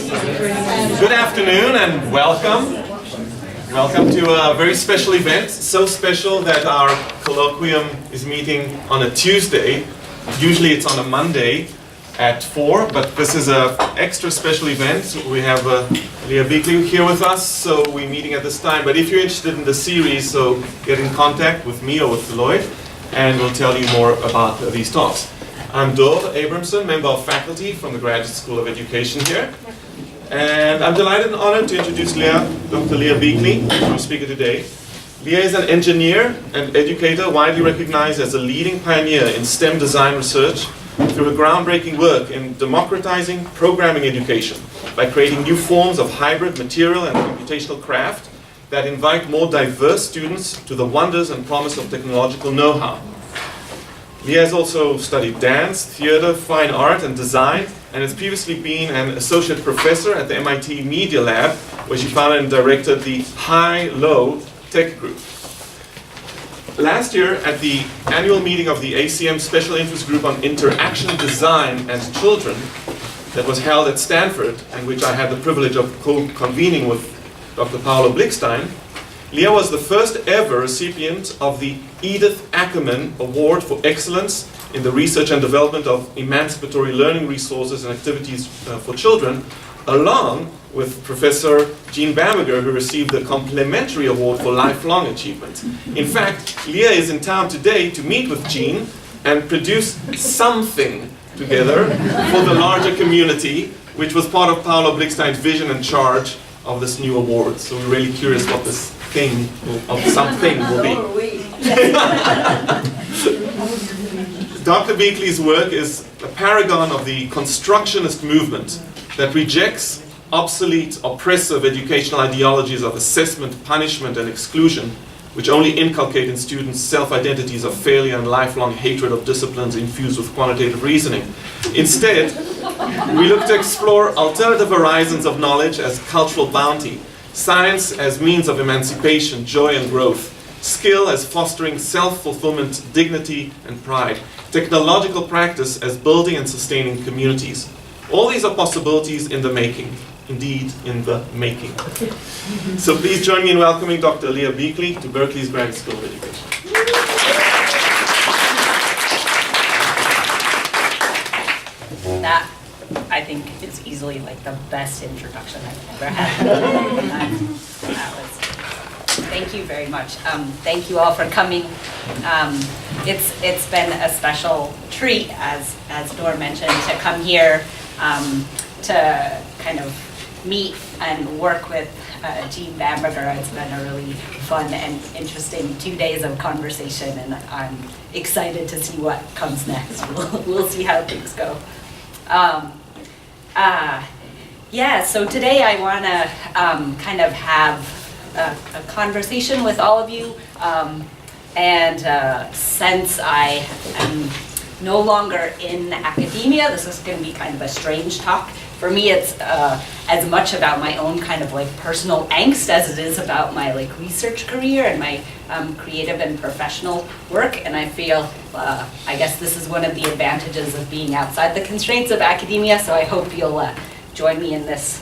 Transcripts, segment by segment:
Good afternoon and welcome. Welcome to a very special event, so special that our colloquium is meeting on a Tuesday. Usually it's on a Monday at 4, but this is an extra special event. We have Leah Buechley here with us, so we're meeting at this time. But if you're interested in the series, so get in contact with me or with Lloyd, and we'll tell you more about these talks. I'm Dor Abramson, member of faculty from the Graduate School of Education here. And I'm delighted and honored to introduce Dr. Leah Buechley, our speaker today. Leah is an engineer and educator widely recognized as a leading pioneer in STEM design research through her groundbreaking work in democratizing programming education by creating new forms of hybrid material and computational craft that invite more diverse students to the wonders and promise of technological know-how. Leah has also studied dance, theater, fine art, and design, and has previously been an associate professor at the MIT Media Lab, where she founded and directed the High-Low Tech Group. Last year, at the annual meeting of the ACM Special Interest Group on Interaction Design and Children, that was held at Stanford, and which I had the privilege of co-convening with Dr. Paolo Blickstein, Leah was the first ever recipient of the Edith Ackerman Award for Excellence in the Research and Development of Emancipatory Learning Resources and Activities for Children, along with Professor Jean Bamberger, who received the Complementary Award for Lifelong Achievement. In fact, Leah is in town today to meet with Jean and produce something together for the larger community, which was part of Paolo Blickstein's vision and charge of this new award. So we're really curious what this thing of something will be. Dr. Buechley's work is a paragon of the constructionist movement that rejects obsolete, oppressive educational ideologies of assessment, punishment, and exclusion, which only inculcate in students self-identities of failure and lifelong hatred of disciplines infused with quantitative reasoning. Instead, we look to explore alternative horizons of knowledge as cultural bounty, science as means of emancipation, joy, and growth, skill as fostering self-fulfillment, dignity, and pride, technological practice as building and sustaining communities. All these are possibilities in the making. Indeed, in the making. So please join me in welcoming Dr. Leah Buechley to Berkeley's Graduate School of Education. That, I think, is easily like the best introduction I've ever had. Thank you very much. Thank you all for coming. It's been a special treat, as Dor mentioned, to come here to kind of meet and work with Jean Bamberger. It's been a really fun and interesting 2 days of conversation, and I'm excited to see what comes next. We'll see how things go. So today I want to kind of have a conversation with all of you, and since I am no longer in academia, this is going to be kind of a strange talk. For me, it's as much about my own kind of like personal angst as it is about my like research career and my creative and professional work. And I feel, I guess this is one of the advantages of being outside the constraints of academia. So I hope you'll join me in this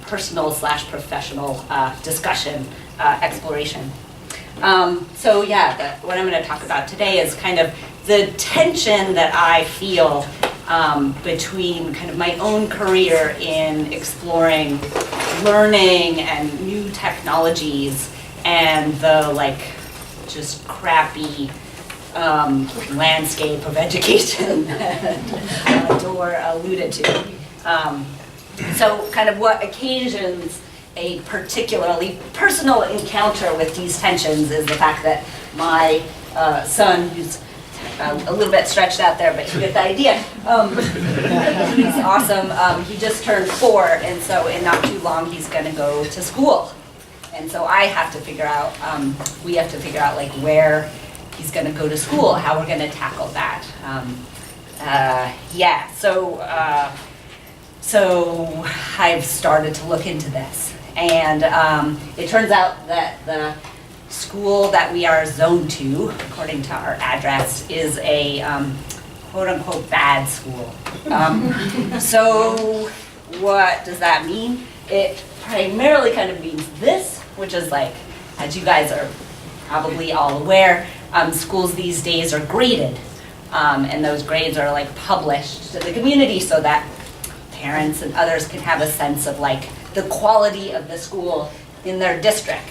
personal/professional discussion, exploration. What I'm going to talk about today is kind of the tension that I feel between kind of my own career in exploring learning and new technologies and the like just crappy landscape of education that Dor alluded to. So kind of what occasions a particularly personal encounter with these tensions is the fact that my son, who's a little bit stretched out there, but you get the idea. He's awesome. He just turned 4, and so in not too long he's going to go to school. And so I have to figure out, we have to figure out like where he's going to go to school, how we're going to tackle that. So I've started to look into this, and it turns out that the school that we are zoned to, according to our address, is a quote-unquote bad school. So what does that mean? It primarily kind of means this, which is like, as you guys are probably all aware, schools these days are graded. And those grades are like published to the community so that parents and others can have a sense of like the quality of the school in their district.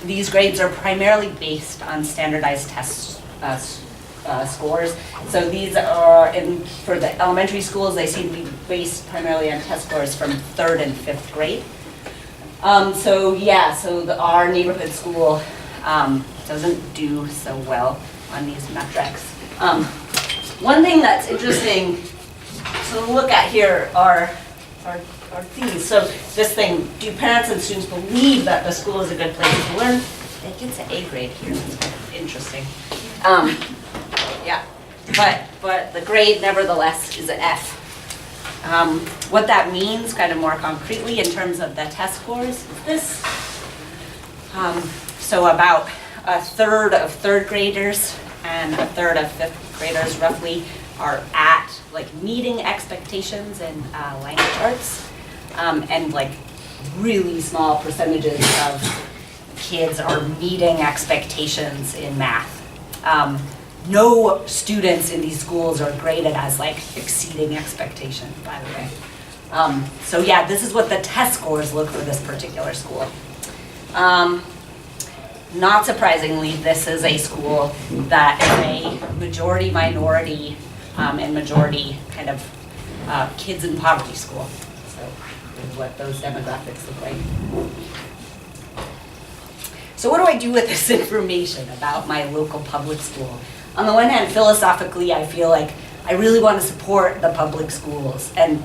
These grades are primarily based on standardized test scores. So these are, for the elementary schools, they seem to be based primarily on test scores from 3rd and 5th grade. Our neighborhood school doesn't do so well on these metrics. One thing that's interesting to look at here are things. So this thing, do parents and students believe that the school is a good place to learn? It gets an A grade here, that's kind of interesting. But the grade nevertheless is an F. What that means kind of more concretely in terms of the test scores is this. So about a third of 3rd graders and a third of 5th graders roughly are at like meeting expectations in language arts, and like really small percentages of kids are meeting expectations in math. No students in these schools are graded as like exceeding expectations, by the way. This is what the test scores look for this particular school. Not surprisingly, this is a school that is a majority minority and majority kind of kids in poverty school. So this is what those demographics look like. So what do I do with this information about my local public school? On the one hand, philosophically, I feel like I really want to support the public schools, and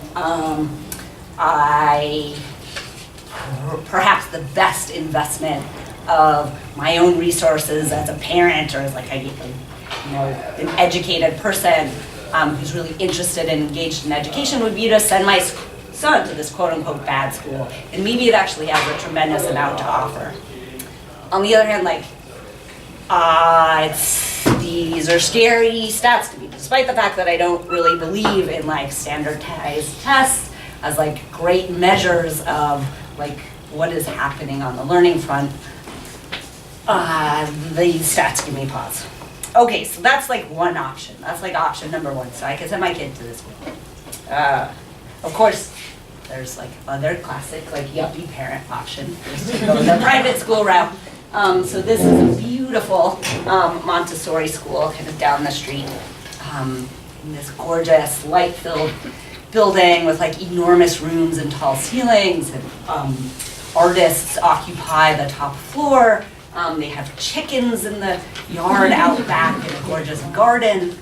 perhaps the best investment of my own resources as a parent or as like an educated person who's really interested and engaged in education would be to send my son to this quote-unquote bad school, and maybe it actually has a tremendous amount to offer. On the other hand, these are scary stats to me, despite the fact that I don't really believe in like standardized tests as like great measures of like what is happening on the learning front. These stats give me pause. Okay, so that's like one option. That's like option number one. So I can send my kid to this school. Of course, there's like other classic like yuppie parent option, is to go the private school route. So this is a beautiful Montessori school kind of down the street in this gorgeous light-filled building with like enormous rooms and tall ceilings, and artists occupy the top floor. They have chickens in the yard out back in a gorgeous garden.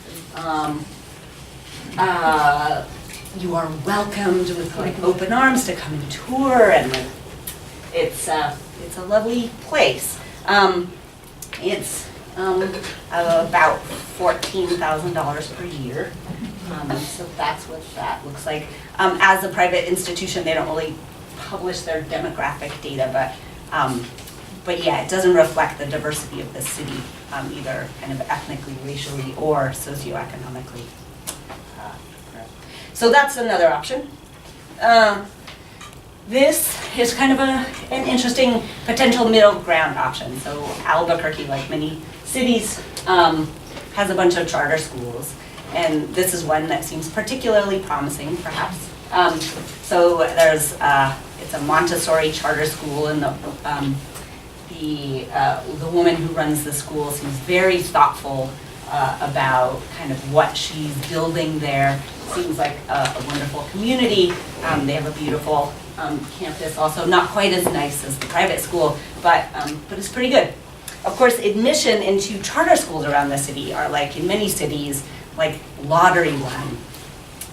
You are welcomed with like open arms to come and tour, and it's a lovely place. It's about $14,000 per year. So that's what that looks like. As a private institution, they don't really publish their demographic data, but yeah, it doesn't reflect the diversity of the city, either kind of ethnically, racially, or socioeconomically. So that's another option. This is kind of an interesting potential middle ground option. So Albuquerque, like many cities, has a bunch of charter schools, and this is one that seems particularly promising, perhaps. So there's it's a Montessori charter school, and the woman who runs the school seems very thoughtful about kind of what she's building there. Seems like a wonderful community. They have a beautiful campus, also not quite as nice as the private school, but it's pretty good. Of course, admission into charter schools around the city are, like in many cities, like lottery run.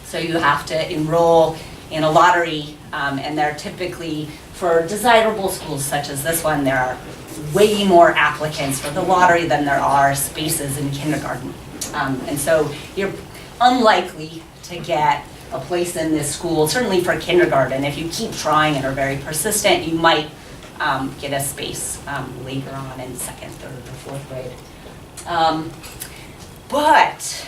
So you have to enroll in a lottery, and they're typically for desirable schools such as this one. There are way more applicants for the lottery than there are spaces in kindergarten, and so you're unlikely to get a place in this school, certainly for kindergarten. If you keep trying and are very persistent, you might get a space later on in 2nd, 3rd, or 4th grade. But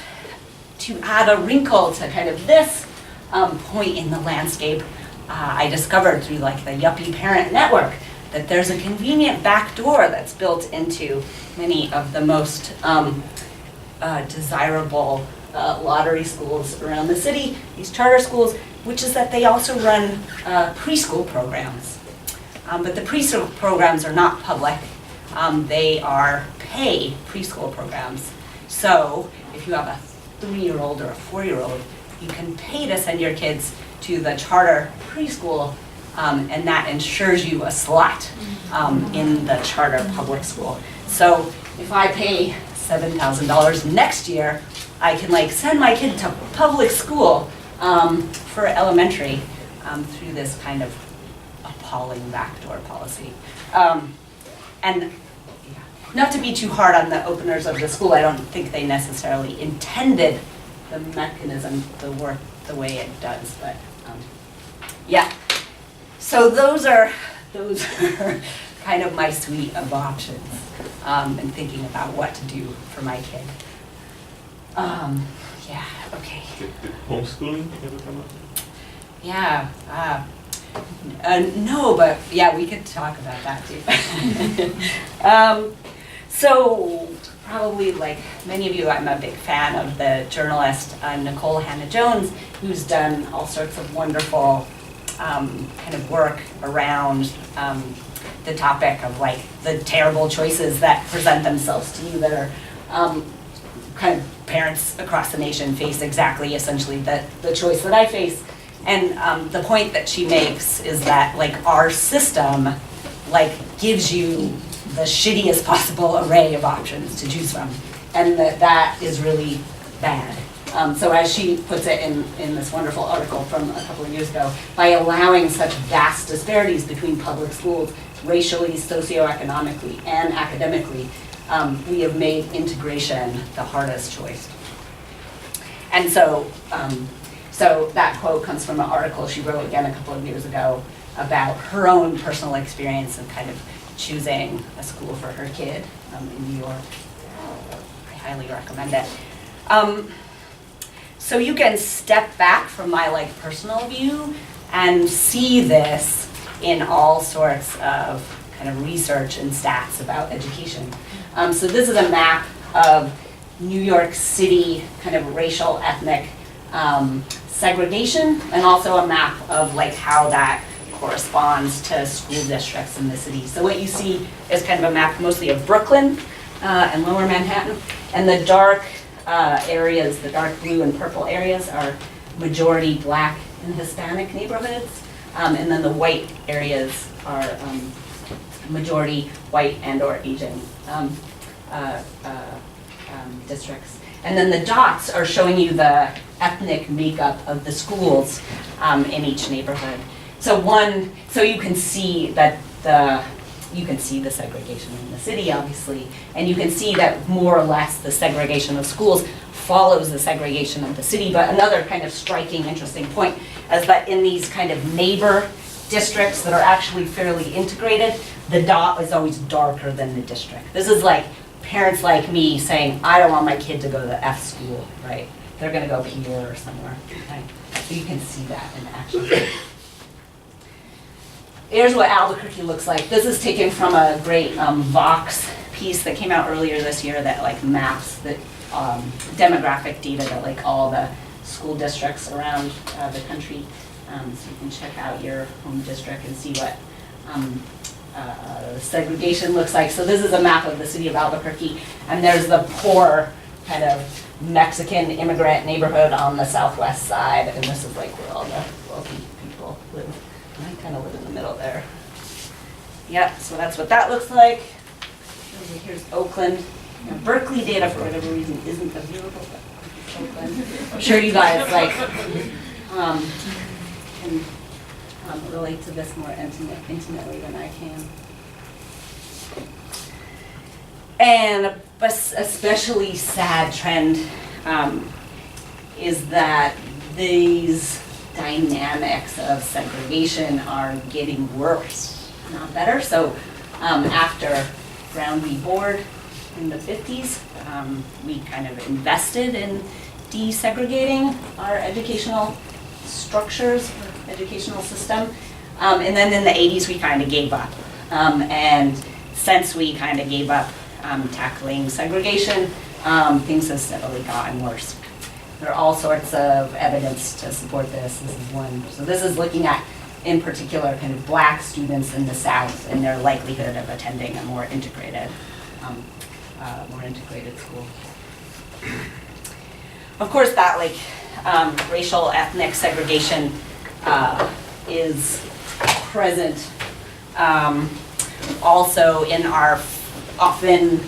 to add a wrinkle to kind of this, point in the landscape, I discovered through like the Yuppie Parent Network that there's a convenient back door that's built into many of the most desirable lottery schools around the city, these charter schools, which is that they also run preschool programs. But the preschool programs are not public. They are pay preschool programs. So if you have a 3-year-old or a 4-year-old, you can pay to send your kids to the charter preschool, and that ensures you a slot in the charter public school. So if I pay $7,000 next year, I can like send my kid to public school for elementary through this kind of appalling backdoor policy. And not to be too hard on the openers of the school, I don't think they necessarily intended the mechanism to work the way it does, but yeah. So those are kind of my suite of options and thinking about what to do for my kid. Yeah, okay. Did homeschooling ever come up? Yeah, no, but yeah, we could talk about that too. So probably like many of you, I'm a big fan of the journalist Nicole Jones, who's done all sorts of wonderful kind of work around the topic of like the terrible choices that present themselves to you that are kind of parents across the nation face exactly essentially the choice that I face. And the point that she makes is that like our system like gives you the shittiest possible array of options to choose from, and that is really bad. So as she puts it in this wonderful article from a couple of years ago, by allowing such vast disparities between public schools, racially, socioeconomically, and academically, we have made integration the hardest choice. And so, so that quote comes from an article she wrote again a couple of years ago about her own personal experience and kind of choosing a school for her kid in New York. I highly recommend it. So you can step back from my like personal view and see this in all sorts of kind of research and stats about education. So this is a map of New York City kind of racial ethnic segregation, and also a map of like how that corresponds to school districts in the city. So what you see is kind of a map mostly of Brooklyn and Lower Manhattan, and the dark areas, the dark blue and purple areas are majority Black and Hispanic neighborhoods, and then the white areas are majority white and or Asian districts. And then the dots are showing you the ethnic makeup of the schools in each neighborhood. So you can see that you can see the segregation in the city, obviously, and you can see that more or less the segregation of schools follows the segregation of the city. But another kind of striking, interesting point is that in these kind of neighbor districts that are actually fairly integrated, the dot is always darker than the district. This is like parents like me saying, I don't want my kid to go to the F school, right? They're gonna go here or somewhere, right? So you can see that in action. Here's what Albuquerque looks like. This is taken from a great Vox piece that came out earlier this year that like maps the demographic data that like all the school districts around the country. So you can check out your home district and see what segregation looks like. So this is a map of the city of Albuquerque, and there's the poor kind of Mexican immigrant neighborhood on the southwest side, and this is like where all the wealthy people live. I kind of live in the middle there. Yeah, so that's what that looks like. Here's Oakland. Now, Berkeley data, for whatever reason, isn't available, but Oakland. I'm sure you guys like can relate to this more intimately than I can. And a especially sad trend is that these dynamics of segregation are getting worse, not better. So after Brown v. Board in the 50s, we kind of invested in desegregating our educational structures for educational system. And then in the 80s, we kind of gave up. And since we kind of gave up tackling segregation, things have steadily gotten worse. There are all sorts of evidence to support this. This is one. So this is looking at, in particular, kind of black students in the South and their likelihood of attending a more integrated school. Of course, that racial ethnic segregation is present also in our often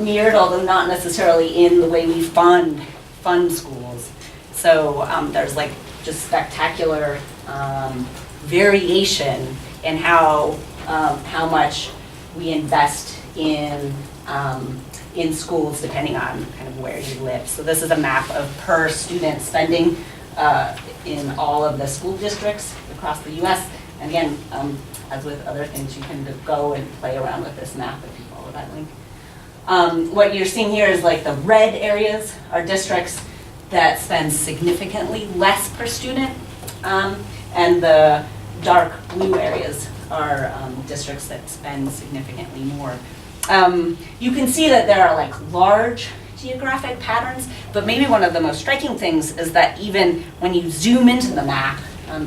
mirrored, although not necessarily in the way we fund schools. So there's just spectacular variation in how much we invest in schools depending on kind of where you live. So this is a map of per student spending in all of the school districts across the US. And again, as with other things, you can go and play around with this map if you follow that link. What you're seeing here is the red areas are districts that spend significantly less per student, and the dark blue areas are districts that spend significantly more. You can see that there are large geographic patterns, but maybe one of the most striking things is that even when you zoom into the map,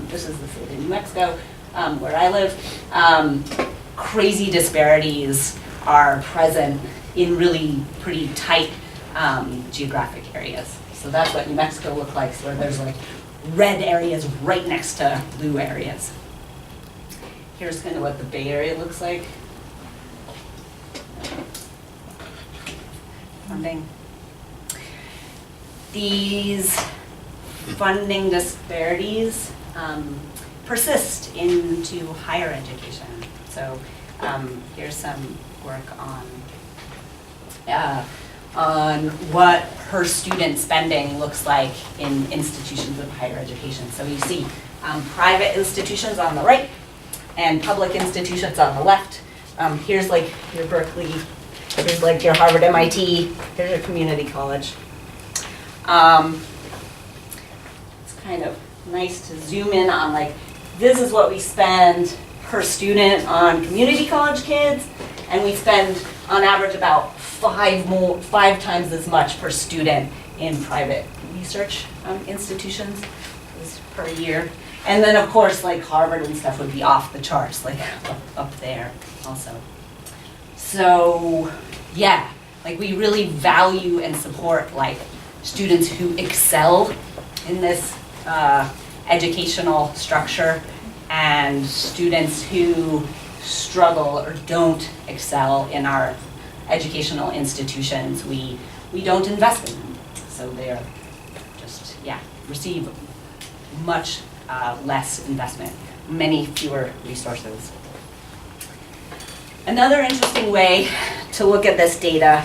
this is the state of New Mexico, where I live, crazy disparities are present in really pretty tight geographic areas. So that's what New Mexico looks like, where there's red areas right next to blue areas. Here's kind of what the Bay Area looks like. Funding. These funding disparities persist into higher education. So here's some work on what per student spending looks like in institutions of higher education. So you see private institutions on the right and public institutions on the left. Here's your Berkeley, here's your Harvard, MIT, here's your community college. It's kind of nice to zoom in on this is what we spend per student on community college kids, and we spend on average about 5 times as much per student in private research institutions per year. And then of course Harvard and stuff would be off the charts, up there also. So yeah, we really value and support students who excel in this educational structure, and students who struggle or don't excel in our educational institutions, we don't invest in them. So they're just, receive much less investment, many fewer resources. Another interesting way to look at this data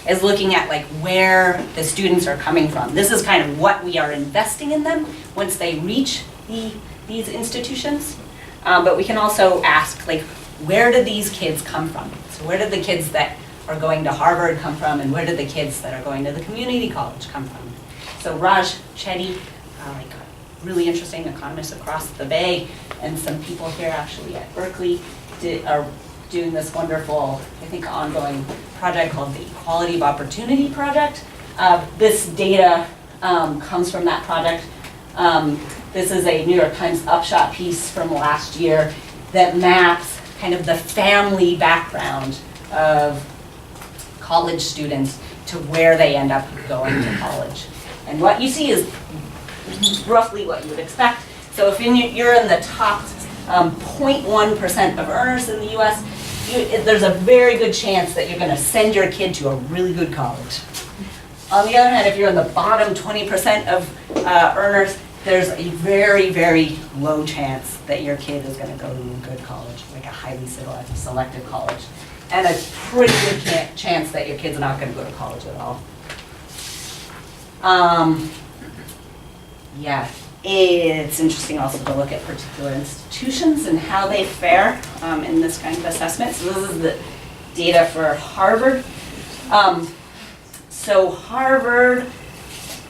is looking at where the students are coming from. This is kind of what we are investing in them once they reach these institutions. But we can also ask where did these kids come from? So where did the kids that are going to Harvard come from, and where did the kids that are going to the community college come from? So Raj Chetty, really interesting economist across the Bay, and some people here actually at Berkeley are doing this wonderful, I think, ongoing project called the Equality of Opportunity Project. This data comes from that project. This is a New York Times Upshot piece from last year that maps kind of the family background of college students to where they end up going to college. And what you see is roughly what you would expect. So if you're in the top 0.1% of earners in the US, there's a very good chance that you're going to send your kid to a really good college. On the other hand, if you're in the bottom 20% of earners, there's a very, very low chance that your kid is going to go to a good college, a highly selective college, and a pretty good chance that your kid's not going to go to college at all. It's interesting also to look at particular institutions and how they fare in this kind of assessment. So this is the data for Harvard. So Harvard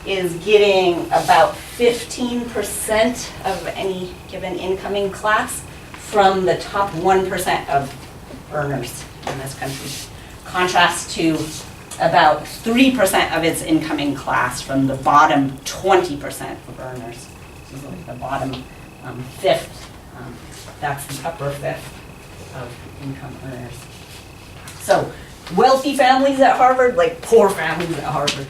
is getting about 15% of any given incoming class from the top 1% of earners in this country. Contrast to about 3% of its incoming class from the bottom 20% of earners. This is like the bottom fifth, that's the upper fifth of income earners. So wealthy families at Harvard, like poor families at Harvard.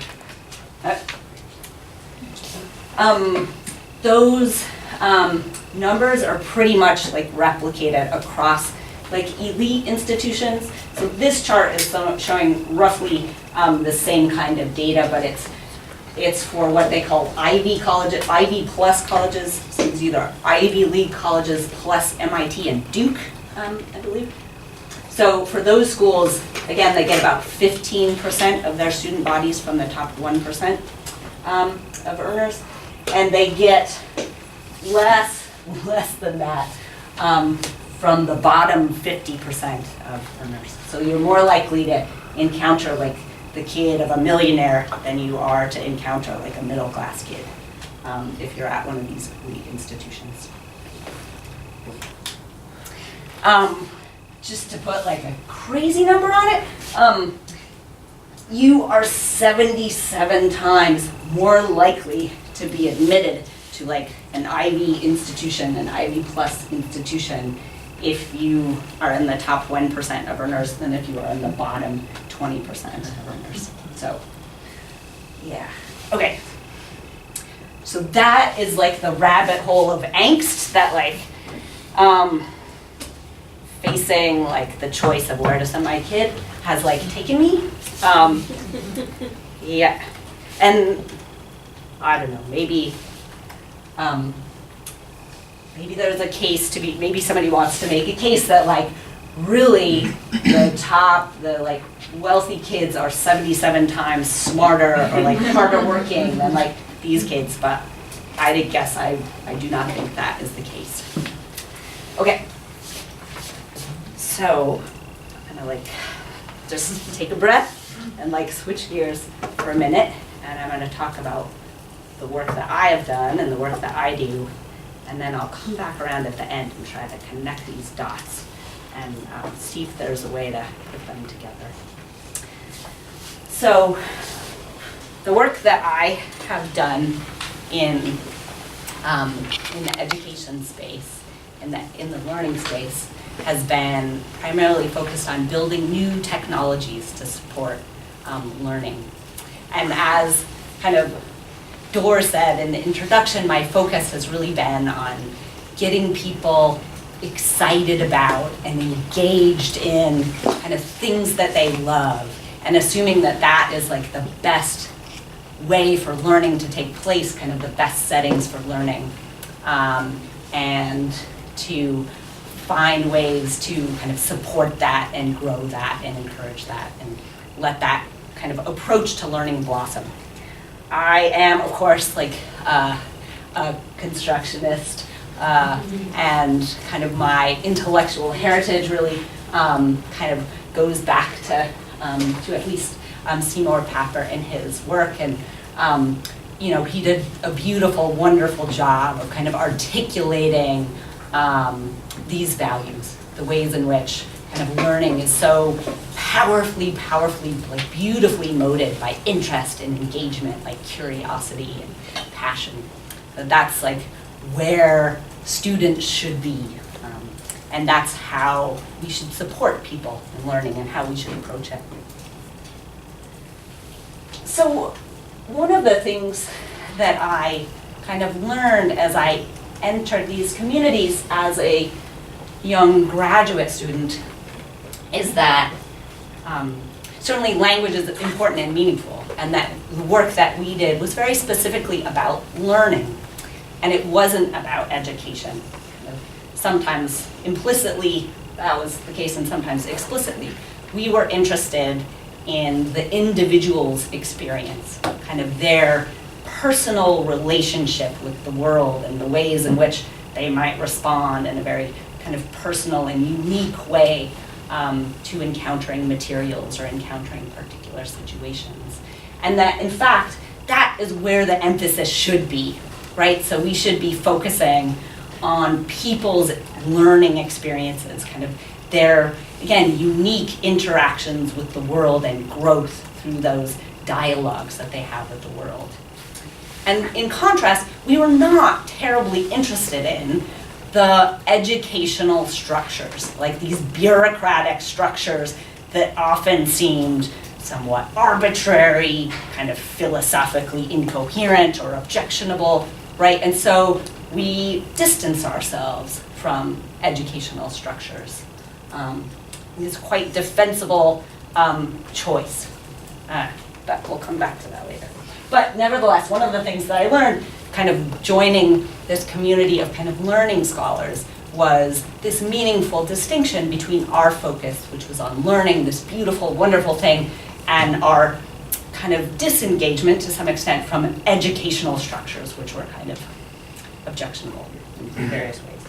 Those numbers are pretty much like replicated across like elite institutions. So this chart is showing roughly the same kind of data, but it's for what they call Ivy colleges, Ivy plus colleges. So it's either Ivy League colleges plus MIT and Duke, I believe. So for those schools, again, they get about 15% of their student bodies from the top 1% of earners, and they get less than that from the bottom 50% of earners. So you're more likely to encounter like the kid of a millionaire than you are to encounter like a middle class kid if you're at one of these elite institutions. Just to put like a crazy number on it, you are 77 times more likely to be admitted to like an Ivy institution, an Ivy plus institution, if you are in the top 1% of earners than if you are in the bottom 20% of earners. So, yeah. Okay. So that is like the rabbit hole of angst that like, facing like the choice of where to send my kid has like taken me. Yeah. And I don't know, maybe there's a case to be, maybe somebody wants to make a case that like really the like wealthy kids are 77 times smarter or like harder working than like these kids, but I guess I do not think that is the case. Okay. So I'm gonna like just take a breath and like switch gears for a minute, and I'm gonna talk about the work that I have done and the work that I do, and then I'll come back around at the end and try to connect these dots and see if there's a way to put them together. So the work that I have done in the education space, in the learning space, has been primarily focused on building new technologies to support learning. And as kind of Dor said in the introduction, my focus has really been on getting people excited about and engaged in kind of things that they love, and assuming that that is like the best way for learning to take place, kind of the best settings for learning, and to find ways to kind of support that and grow that and encourage that and let that kind of approach to learning blossom. I am, of course, like a constructionist, and kind of my intellectual heritage really kind of goes back to at least Seymour Papert and his work, and you know, he did a beautiful, wonderful job of kind of articulating these values, the ways in which kind of learning is so powerfully, like beautifully molded by interest and engagement, like curiosity and passion. So that's like where students should be, and that's how we should support people in learning and how we should approach it. So one of the things that I kind of learned as I entered these communities as a young graduate student is that certainly language is important and meaningful, and that the work that we did was very specifically about learning, and it wasn't about education. Sometimes implicitly that was the case, and sometimes explicitly. We were interested in the individual's experience, kind of their personal relationship with the world and the ways in which they might respond in a very kind of personal and unique way to encountering materials or encountering particular situations. And that, in fact, that is where the emphasis should be right? So we should be focusing on people's learning experiences, kind of their, again, unique interactions with the world and growth through those dialogues that they have with the world. And in contrast, we were not terribly interested in the educational structures, like these bureaucratic structures that often seemed somewhat arbitrary, kind of philosophically incoherent or objectionable, right? And so we distance ourselves from educational structures. It's a quite defensible choice, but we'll come back to that later. But nevertheless, one of the things that I learned kind of joining this community of kind of learning scholars was this meaningful distinction between our focus, which was on learning, this beautiful, wonderful thing, and our kind of disengagement to some extent from educational structures, which were kind of objectionable in various ways.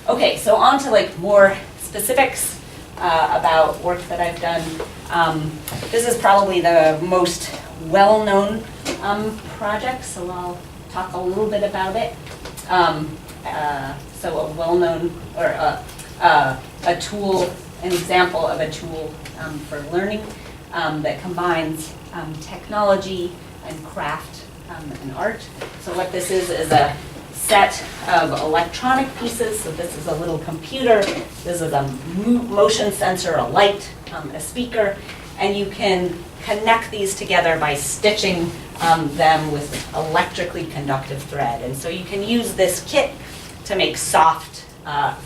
Okay, so on to like more specifics about work that I've done. This is probably the most well-known project, so I'll talk a little bit about it. So a well-known, or a tool, an example of a tool for learning that combines technology and craft and art. So what this is a set of electronic pieces. So this is a little computer, this is a motion sensor, a light, a speaker, and you can connect these together by stitching them with electrically conductive thread. And so you can use this kit to make soft,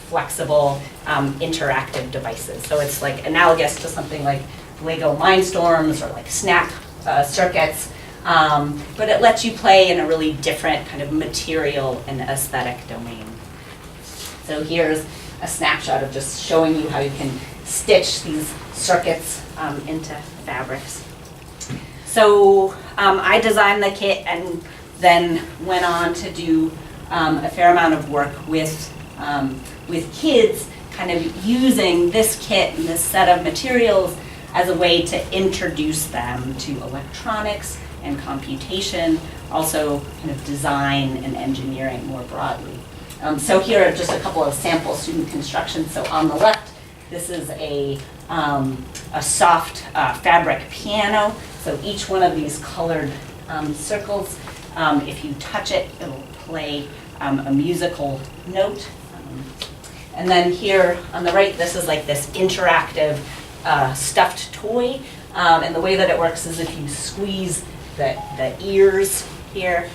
flexible, interactive devices. So it's like analogous to something like Lego Mindstorms or like Snap circuits, but it lets you play in a really different kind of material and aesthetic domain. So here's a snapshot of just showing you how you can stitch these circuits into fabrics. So I designed the kit and then went on to do a fair amount of work with kids, kind of using this kit and this set of materials as a way to introduce them to electronics and computation, also kind of design and engineering more broadly. So here are just a couple of sample student constructions. So on the left, this is a soft fabric piano. So each one of these colored circles, if you touch it, it'll play a musical note. And then here on the right, this is like this interactive stuffed toy. And the way that it works is if you squeeze the ears here,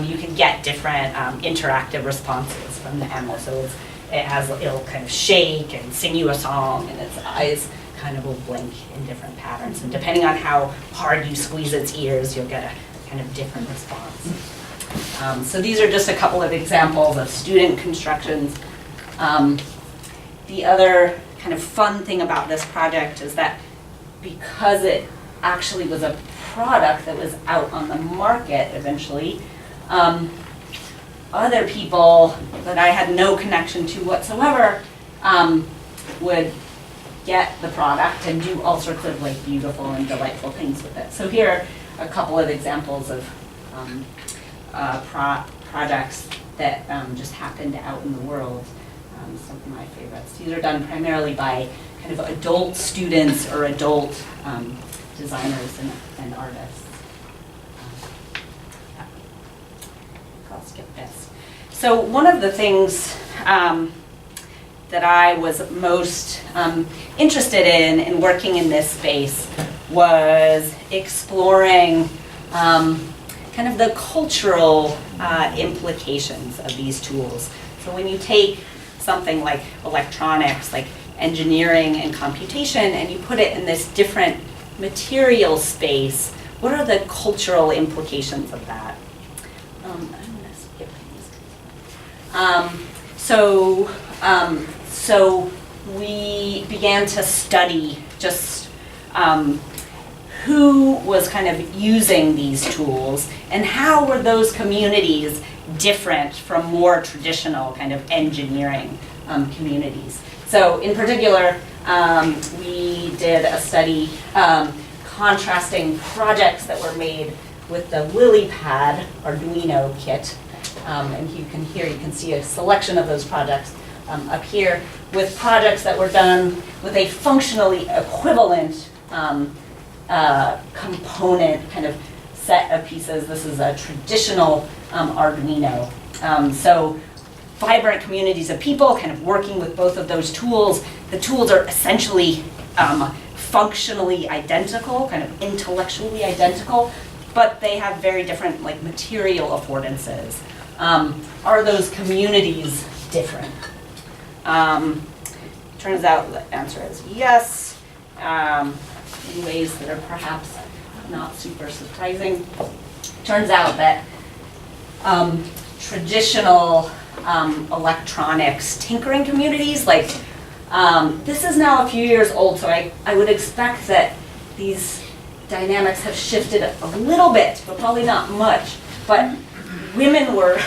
you can get different interactive responses from the animal. So it'll kind of shake and sing you a song, and its eyes kind of will blink in different patterns. And depending on how hard you squeeze its ears, you'll get a kind of different response. So these are just a couple of examples of student constructions. The other kind of fun thing about this project is that because it actually was a product that was out on the market eventually, other people that I had no connection to whatsoever would get the product and do all sorts of like beautiful and delightful things with it. So here are a couple of examples of projects that just happened out in the world. Some of my favorites. These are done primarily by kind of adult students or adult designers and artists. I'll skip this. So one of the things that I was most interested in working in this space was exploring kind of the cultural implications of these tools. So when you take something like electronics, like engineering and computation, and you put it in this different material space, what are the cultural implications of that? I'm going to skip these. So we began to study just who was kind of using these tools and how were those communities different from more traditional kind of engineering communities. So in particular, we did a study contrasting projects that were made with the lily pad Arduino kit. And you can see a selection of those projects up here with projects that were done with a functionally equivalent component kind of set of pieces. This is a traditional Arduino. So vibrant communities of people kind of working with both of those tools. The tools are essentially functionally identical, kind of intellectually identical, but they have very different like material affordances. Are those communities different? Turns out the answer is yes, in ways that are perhaps not super surprising. Turns out that traditional electronics tinkering communities, like this is now a few years old, so I would expect that these dynamics have shifted a little bit, but probably not much. But women were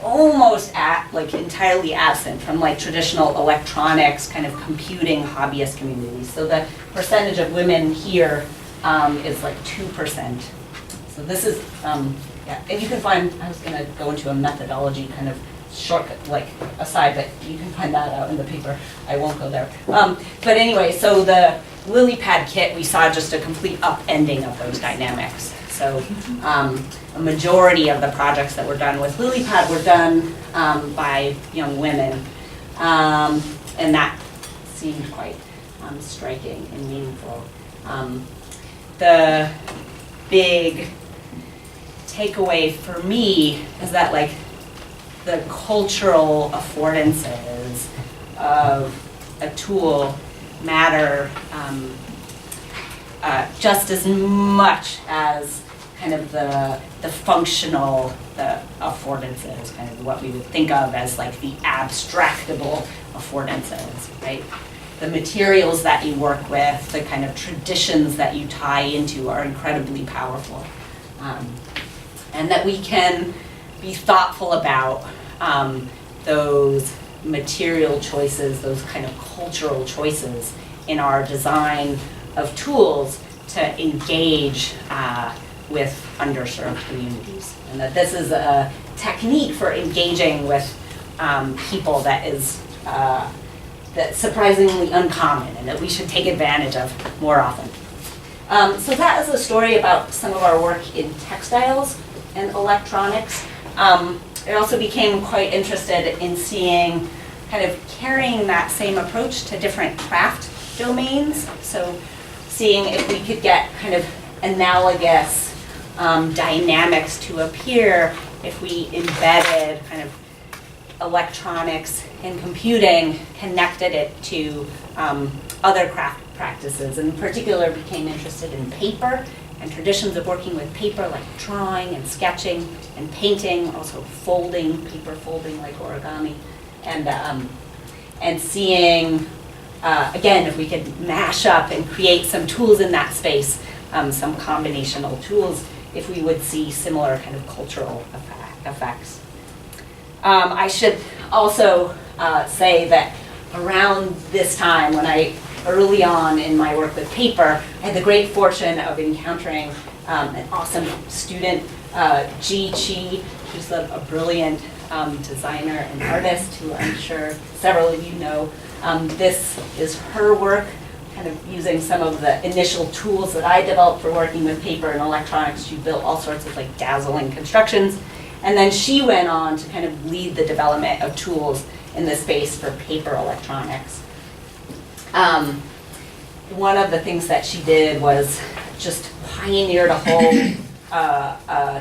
almost like entirely absent from like traditional electronics kind of computing hobbyist communities. So the percentage of women here is like 2%. So this is, yeah, and you can find, I was gonna go into a methodology kind of shortcut, like aside, but you can find that out in the paper. I won't go there. But anyway, so the lily pad kit, we saw just a complete upending of those dynamics. So a majority of the projects that were done with lily pad were done by young women. And that seemed quite striking and meaningful. The big takeaway for me is that like the cultural affordances of a tool matter just as much as kind of the functional affordances, kind of what we would think of as like the abstractable affordances, right? The materials that you work with, the kind of traditions that you tie into are incredibly powerful. And that we can be thoughtful about those material choices, those kind of cultural choices in our design of tools to engage with underserved communities. And that this is a technique for engaging with people that is that's surprisingly uncommon and that we should take advantage of more often. So that is a story about some of our work in textiles and electronics. I also became quite interested in seeing, kind of carrying that same approach to different craft domains. So seeing if we could get kind of analogous dynamics to appear if we embedded kind of electronics and computing, connected it to other craft practices, and in particular became interested in paper and traditions of working with paper, like drawing and sketching and painting, also folding, paper folding like origami, and seeing, again, if we could mash up and create some tools in that space, some combinational tools, if we would see similar kind of cultural effects. I should also say that around this time, when early on in my work with paper, I had the great fortune of encountering an awesome student, Chi. She's a brilliant designer and artist who I'm sure several of you know. This is her work, kind of using some of the initial tools that I developed for working with paper and electronics. She built all sorts of like dazzling constructions. And then she went on to kind of lead the development of tools in the space for paper electronics. One of the things that she did was just pioneered a whole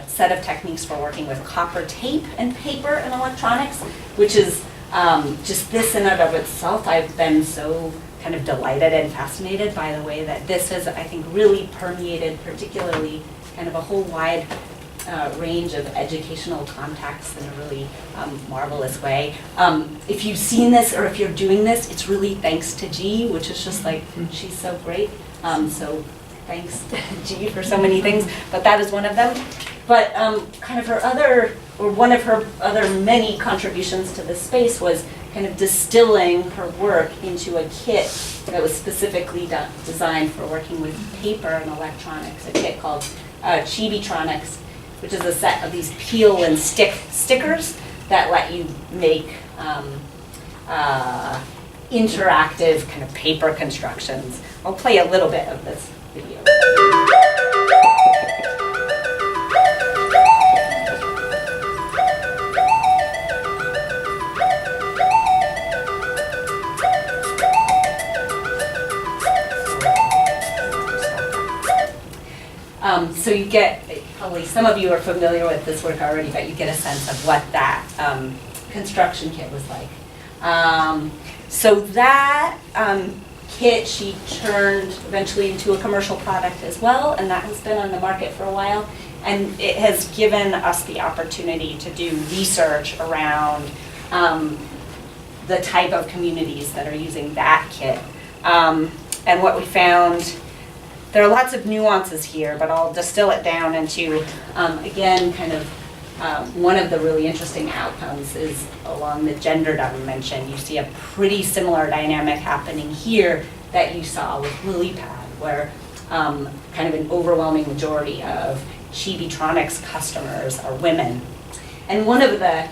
set of techniques for working with copper tape and paper and electronics, which is just this in and of itself. I've been so kind of delighted and fascinated by the way that this has, I think, really permeated particularly kind of a whole wide range of educational contexts in a really marvelous way. If you've seen this or if you're doing this, it's really thanks to G, which is just like, she's so great. So thanks G for so many things, but that is one of them. But kind of her other, or one of her other many contributions to this space was kind of distilling her work into a kit that was specifically designed for working with paper and electronics, a kit called Chibi-tronics, which is a set of these peel and stick stickers that let you make interactive kind of paper constructions. I'll play a little bit of this video. So you get, probably some of you are familiar with this work already, but you get a sense of what that construction kit was like. So that kit she turned eventually into a commercial product as well, and that has been on the market for a while. And it has given us the opportunity to do research around the type of communities that are using that kit. And what we found, there are lots of nuances here, but I'll distill it down into, again, kind of one of the really interesting outcomes is along the gender dimension. You see a pretty similar dynamic happening here that you saw with LilyPad, where kind of an overwhelming majority of Chibi-tronics customers are women. And one of the,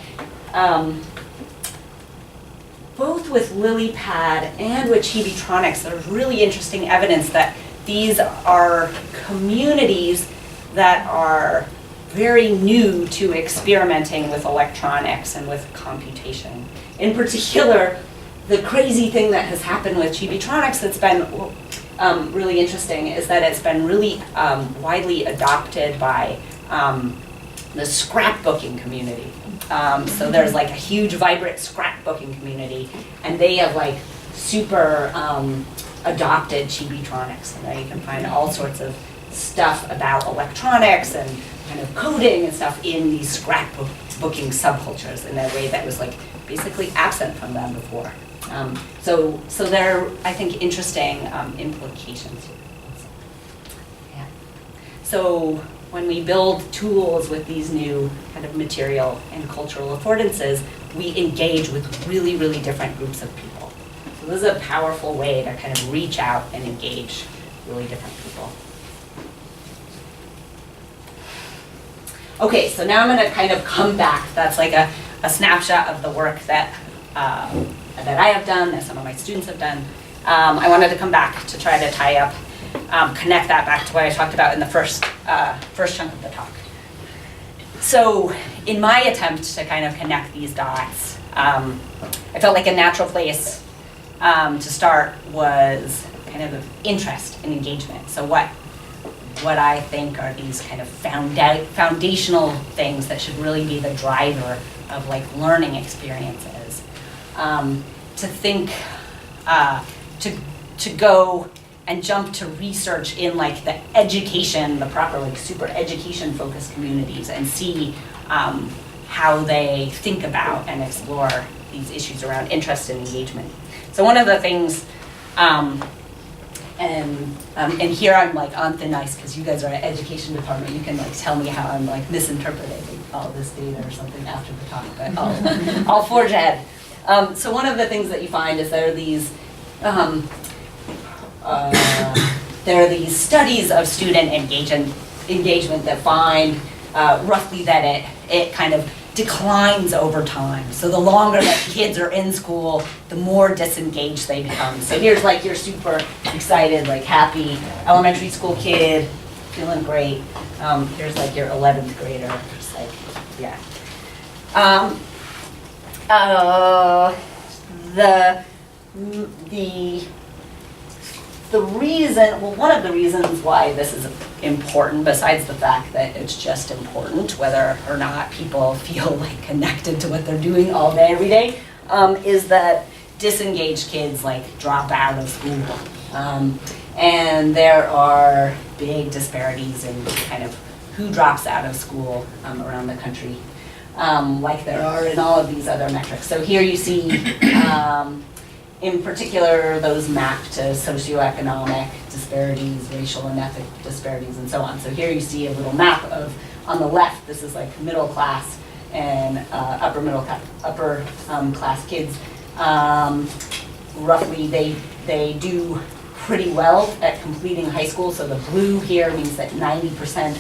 both with LilyPad and with Chibi-tronics, there's really interesting evidence that these are communities that are very new to experimenting with electronics and with computation. In particular, the crazy thing that has happened with Chibi-tronics that's been really interesting is that it's been really widely adopted by the scrapbooking community. So there's like a huge, vibrant scrapbooking community, and they have like super adopted Chibi-tronics. And there you can find all sorts of stuff about electronics and kind of coding and stuff in these scrapbooking subcultures in a way that was like basically absent from them before. So there are, I think, interesting implications here. Yeah. So when we build tools with these new kind of material and cultural affordances, we engage with really, really different groups of people. So this is a powerful way to kind of reach out and engage really different people. Okay, so now I'm going to kind of come back. That's like a snapshot of the work that that I have done, that some of my students have done. I wanted to come back to try to tie up, connect that back to what I talked about in the first chunk of the talk. So in my attempt to kind of connect these dots, I felt like a natural place to start was kind of interest and engagement. So what I think are these kind of foundational things that should really be the driver of like learning experiences. To think, to go and jump to research in like the education, the proper like super education focused communities, and see how they think about and explore these issues around interest and engagement. So one of the things, and here I'm like on thin ice because you guys are an education department. You can like tell me how I'm like misinterpreting all this data or something after the talk, but I'll forge ahead. So one of the things that you find is there are these studies of student engagement that find roughly that it kind of declines over time. So the longer that kids are in school, the more disengaged they become. So here's like your super excited, like happy elementary school kid, feeling great. Here's like your 11th grader, just like, yeah. The reason, well, one of the reasons why this is important, besides the fact that it's just important, whether or not people feel like connected to what they're doing all day, every day, is that disengaged kids like drop out of school. And there are big disparities in kind of who drops out of school around the country, like there are in all of these other metrics. So here you see, in particular, those map to socioeconomic disparities, racial and ethnic disparities, and so on. So here you see a little map of, on the left, this is like middle class and upper class kids. Roughly, they do pretty well at completing high school. So the blue here means that 90%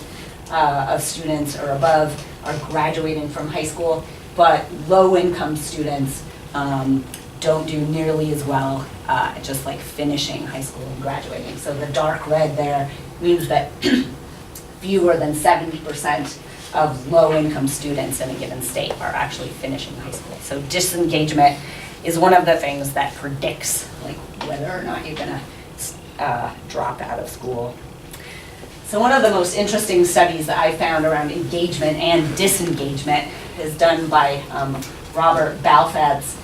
of students or above are graduating from high school, but low-income students don't do nearly as well at just like finishing high school and graduating. So the dark red there means that fewer than 70% of low-income students in a given state are actually finishing high school. So disengagement is one of the things that predicts like whether or not you're gonna drop out of school. So one of the most interesting studies that I found around engagement and disengagement is done by Robert Balfeds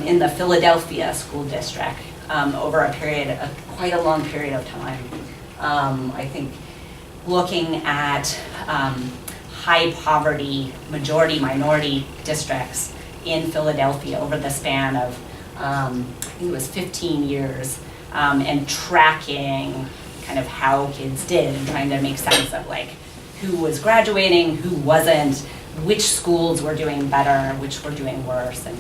in the Philadelphia School District over a period, quite a long period of time. I think looking at high poverty, majority minority districts in Philadelphia over the span of, I think it was 15 years, and tracking kind of how kids did and trying to make sense of like who was graduating, who wasn't, which schools were doing better, which were doing worse, and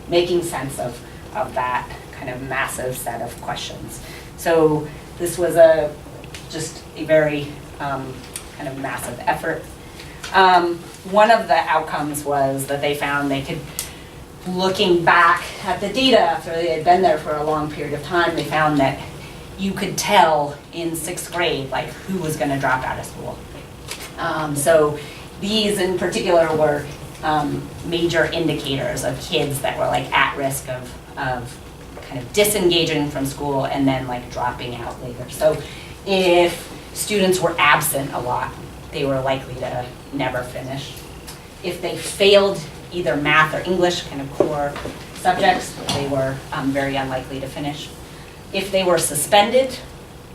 making sense of that kind of massive set of questions. So this was just a very kind of massive effort. One of the outcomes was that they found they could, looking back at the data after they had been there for a long period of time, they found that you could tell in 6th grade like who was going to drop out of school. So these in particular were major indicators of kids that were like at risk of kind of disengaging from school and then like dropping out later. So if students were absent a lot, they were likely to never finish. If they failed either math or English, kind of core subjects, they were very unlikely to finish. If they were suspended,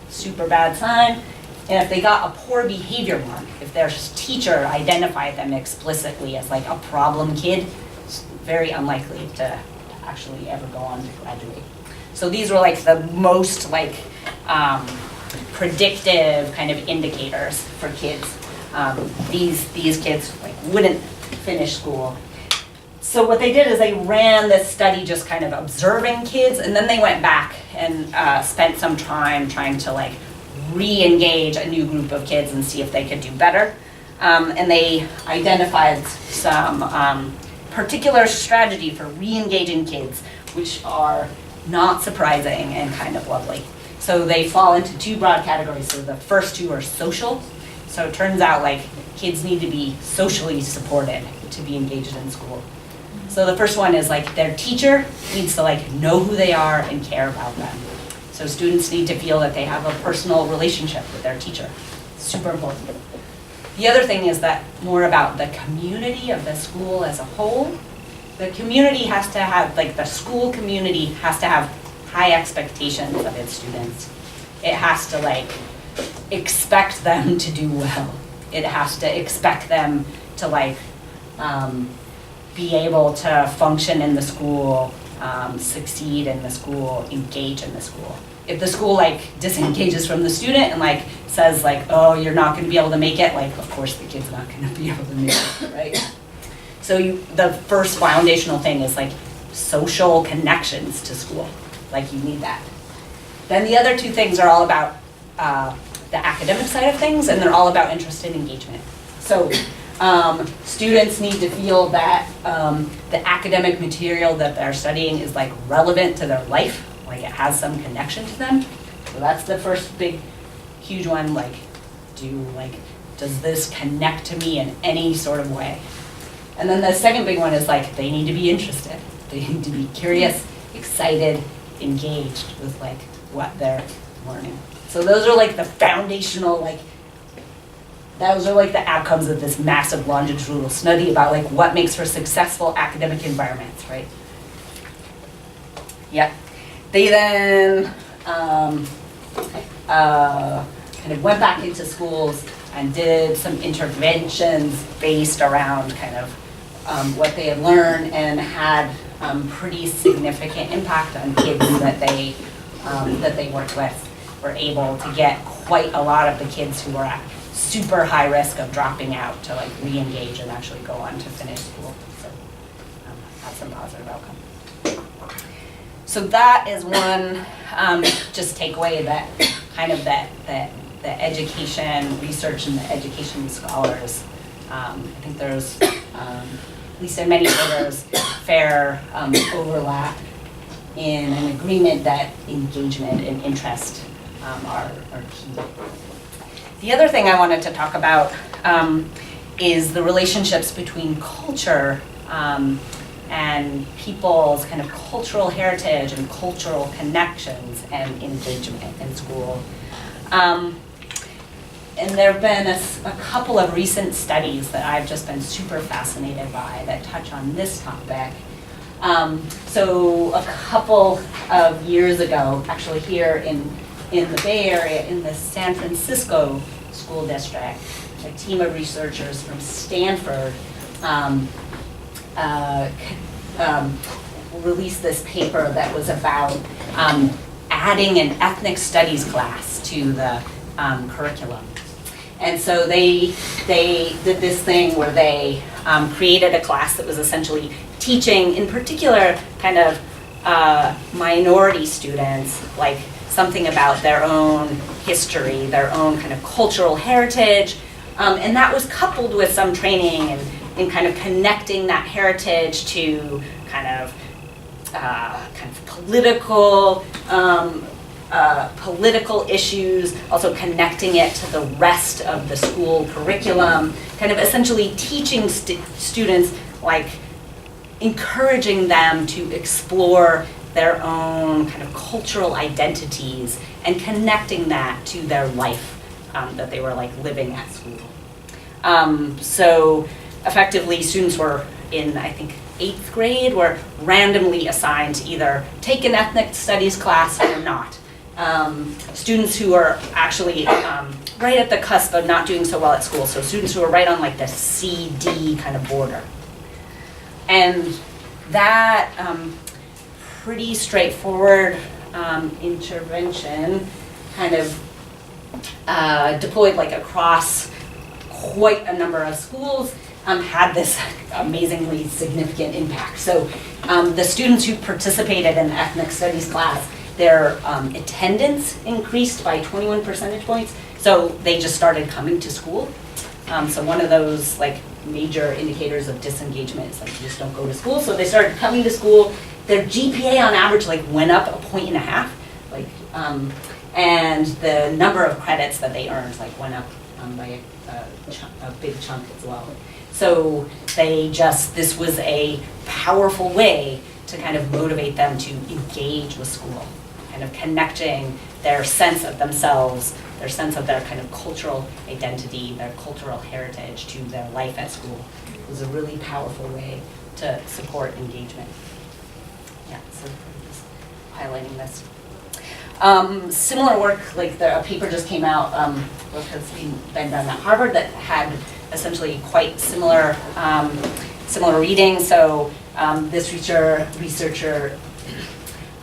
super bad sign. And if they got a poor behavior mark, if their teacher identified them explicitly as like a problem kid, very unlikely to actually ever go on to graduate. So these were like the most like predictive kind of indicators for kids. These kids like wouldn't finish school. So what they did is they ran this study just kind of observing kids, and then they went back and spent some time trying to like re-engage a new group of kids and see if they could do better. And they identified some particular strategy for re-engaging kids, which are not surprising and kind of lovely. So they fall into two broad categories. So the first two are social. So it turns out like kids need to be socially supported to be engaged in school. So the first one is like their teacher needs to like know who they are and care about them. So students need to feel that they have a personal relationship with their teacher. Super important. The other thing is that more about the community of the school as a whole. The community has to have, like the school community has to have high expectations of its students. It has to like expect them to do well. It has to expect them to like be able to function in the school, succeed in the school, engage in the school. If the school like disengages from the student and like says like, oh, you're not going to be able to make it, like of course the kid's not going to be able to make it, right? So the first foundational thing is like social connections to school. Like you need that. Then the other two things are all about the academic side of things, and they're all about interest and engagement. So students need to feel that the academic material that they're studying is like relevant to their life, like it has some connection to them. So that's the first big, huge one, like does this connect to me in any sort of way? And then the second big one is like, they need to be interested. They need to be curious, excited, engaged with like what they're learning. So those are like the foundational, like, those are like the outcomes of this massive longitudinal study about like what makes for successful academic environments, right? Yep. They then kind of went back into schools and did some interventions based around kind of what they had learned, and had pretty significant impact on kids that they worked with. Were able to get quite a lot of the kids who were at super high risk of dropping out to like re-engage and actually go on to finish school. So had some positive outcome. So that is one just takeaway that kind of that the education research and the education scholars. I think there's, at least in many quarters, fair overlap in an agreement that engagement and interest are key. The other thing I wanted to talk about is the relationships between culture and people's kind of cultural heritage and cultural connections and engagement in school. And there have been a couple of recent studies that I've just been super fascinated by that touch on this topic. So a couple of years ago, actually here in the Bay Area, in the San Francisco school district, a team of researchers from Stanford released this paper that was about adding an ethnic studies class to the curriculum. And so they did this thing where they created a class that was essentially teaching, in particular, kind of minority students, like something about their own history, their own kind of cultural heritage, and that was coupled with some training in kind of connecting that heritage to kind of political issues, also connecting it to the rest of the school curriculum, kind of essentially teaching students, like encouraging them to explore their own kind of cultural identities and connecting that to their life that they were like living at school. So effectively, students were in, I think, 8th grade, were randomly assigned to either take an ethnic studies class or not. Students who are actually right at the cusp of not doing so well at school, so students who are right on like the C-D kind of border. And that pretty straightforward intervention kind of deployed like across quite a number of schools, had this amazingly significant impact. So the students who participated in the ethnic studies class, their attendance increased by 21 percentage points, so they just started coming to school. So one of those like major indicators of disengagement is like you just don't go to school, so they started coming to school. Their GPA on average like went up 1.5 points, like, and the number of credits that they earned like went up by a big chunk as well. So they just, this was a powerful way to kind of motivate them to engage with school, kind of connecting their sense of themselves, their sense of their kind of cultural identity, their cultural heritage to their life at school. It was a really powerful way to support engagement. Yeah, so just highlighting this. Similar work, like a paper just came out, work has been done at Harvard that had essentially quite similar reading. So this researcher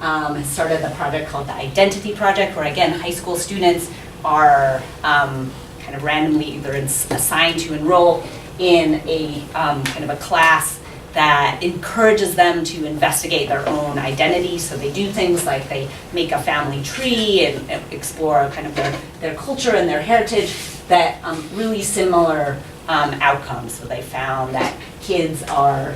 has started a project called the Identity Project, where again, high school students are kind of randomly either assigned to enroll in a kind of a class that encourages them to investigate their own identity. So they do things like they make a family tree and explore kind of their culture and their heritage, that really similar outcomes. So they found that kids are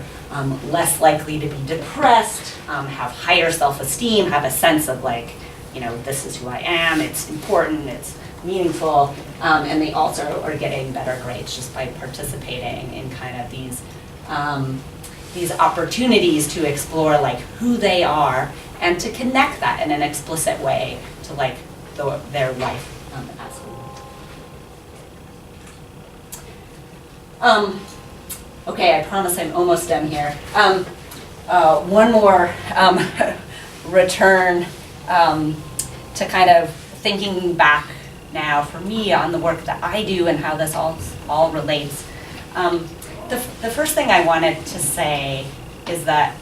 less likely to be depressed, have higher self-esteem, have a sense of like, you know, this is who I am, it's important, it's meaningful, and they also are getting better grades just by participating in kind of these opportunities to explore like who they are and to connect that in an explicit way to like their life at school. Okay, I promise I'm almost done here. One more return to kind of thinking back now for me on the work that I do and how this all relates. The first thing I wanted to say is that,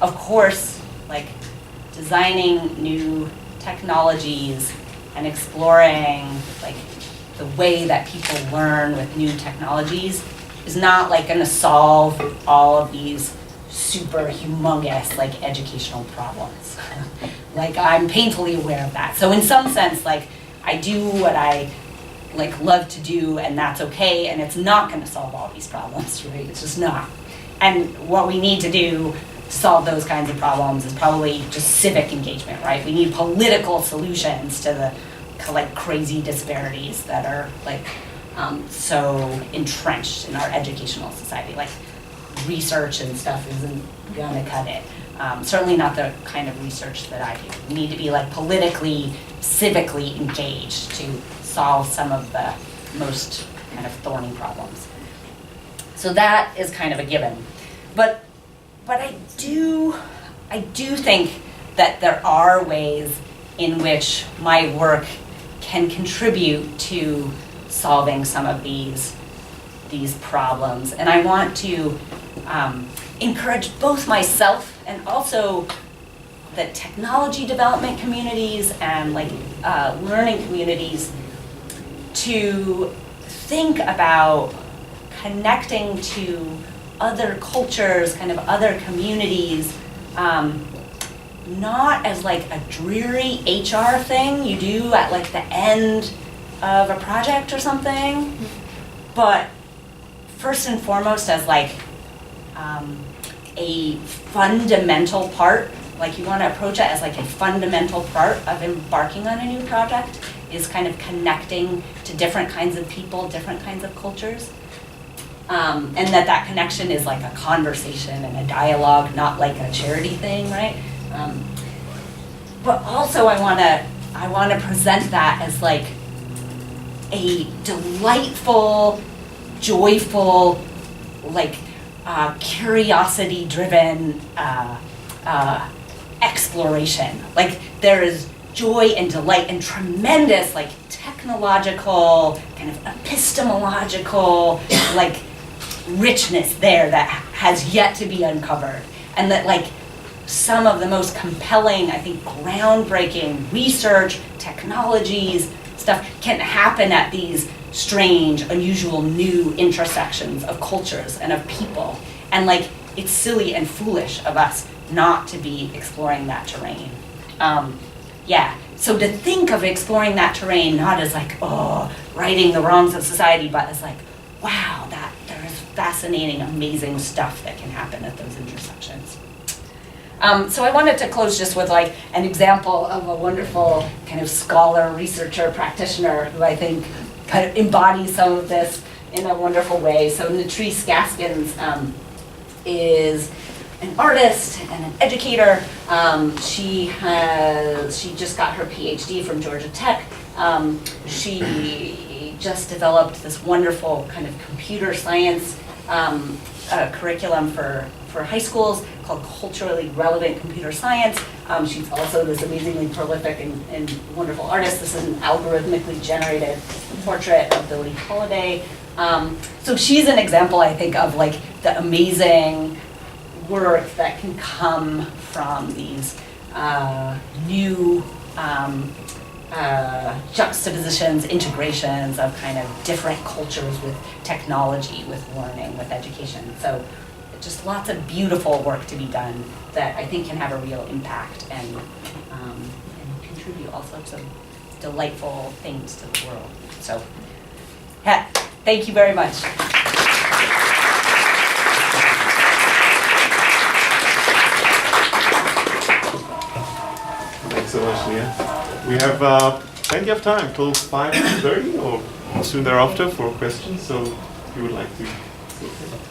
of course, like designing new technologies and exploring like the way that people learn with new technologies is not like going to solve all of these super humongous like educational problems. Like I'm painfully aware of that. So in some sense, like I do what I like love to do, and that's okay, and it's not going to solve all these problems, right? It's just not. And what we need to do to solve those kinds of problems is probably just civic engagement, right? We need political solutions to the like crazy disparities that are like so entrenched in our educational society. Like research and stuff isn't gonna cut it. Certainly not the kind of research that I do. We need to be like politically, civically engaged to solve some of the most kind of thorny problems. So that is kind of a given. But I do think that there are ways in which my work can contribute to solving some of these problems. And I want to encourage both myself and also the technology development communities and like learning communities to think about connecting to other cultures, kind of other communities, not as like a dreary HR thing you do at like the end of a project or something, but first and foremost as like a fundamental part, like you want to approach it as like a fundamental part of embarking on a new project, is kind of connecting to different kinds of people, different kinds of cultures. And that connection is like a conversation and a dialogue, not like a charity thing, right? But also I want to present that as like a delightful, joyful, like curiosity-driven exploration. Like there is joy and delight and tremendous like technological, kind of epistemological, like richness there that has yet to be uncovered. And that like some of the most compelling, I think, groundbreaking research, technologies, stuff can happen at these strange, unusual, new intersections of cultures and of people. And like, it's silly and foolish of us not to be exploring that terrain. So to think of exploring that terrain not as like, oh, righting the wrongs of society, but as like, wow, that there is fascinating, amazing stuff that can happen at those intersections. So I wanted to close just with like an example of a wonderful kind of scholar, researcher, practitioner who I think kind of embodies some of this in a wonderful way. So Natrice Gaskins is an artist and an educator. She just got her PhD from Georgia Tech. She just developed this wonderful kind of computer science curriculum for high schools called Culturally Relevant Computer Science. She's also this amazingly prolific and wonderful artist. This is an algorithmically generated portrait of Billie Holiday. So she's an example, I think, of like the amazing work that can come from these new juxtapositions, integrations of kind of different cultures with technology, with learning, with education. So just lots of beautiful work to be done that I think can have a real impact and contribute all sorts of delightful things to the world. So, thank you very much. Thanks so much, Leah. We have plenty of time till 5:30 or soon thereafter for questions, so if you would like to.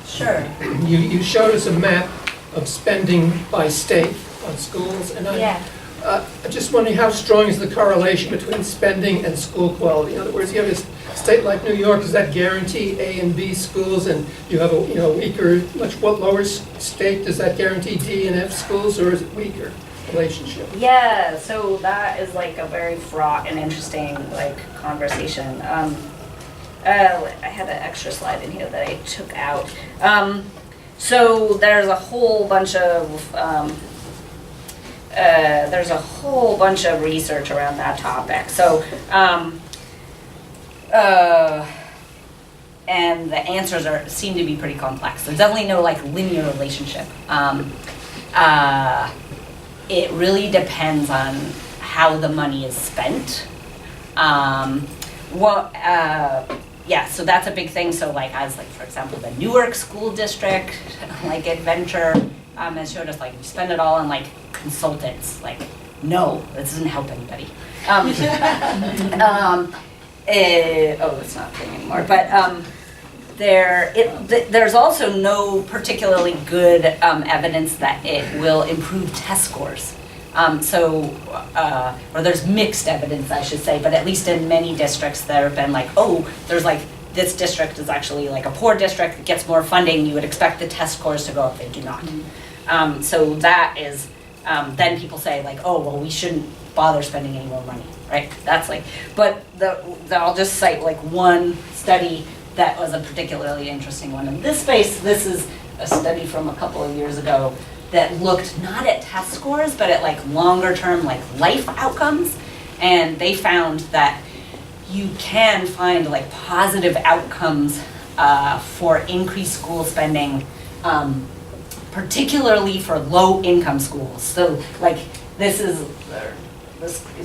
Sure. You showed us a map of spending by state on schools, and I'm just wondering how strong is the correlation between spending and school quality? In other words, you have a state like New York, does that guarantee A and B schools, and you have a weaker, much lower state, does that guarantee D and F schools, or is it weaker relationship? Yeah, so that is like a very fraught and interesting like conversation. I had an extra slide in here that I took out. So there's a whole bunch of research around that topic. So and the answers seem to be pretty complex. There's definitely no like linear relationship. It really depends on how the money is spent. Yeah, so that's a big thing. So like as like, for example, the Newark School District, like Adventure, has showed us like we spend it all on like consultants. Like, no, this doesn't help anybody. It's not a thing anymore. But there's also no particularly good evidence that it will improve test scores. Or there's mixed evidence, I should say, but at least in many districts there have been like, oh, there's like, this district is actually like a poor district, it gets more funding, you would expect the test scores to go up, they do not. So that is, then people say like, oh, well, we shouldn't bother spending any more money, right? That's like, but I'll just cite like one study that was a particularly interesting one in this space. This is a study from a couple of years ago that looked not at test scores, but at like longer term like life outcomes. And they found that you can find like positive outcomes for increased school spending, particularly for low income schools. So like this is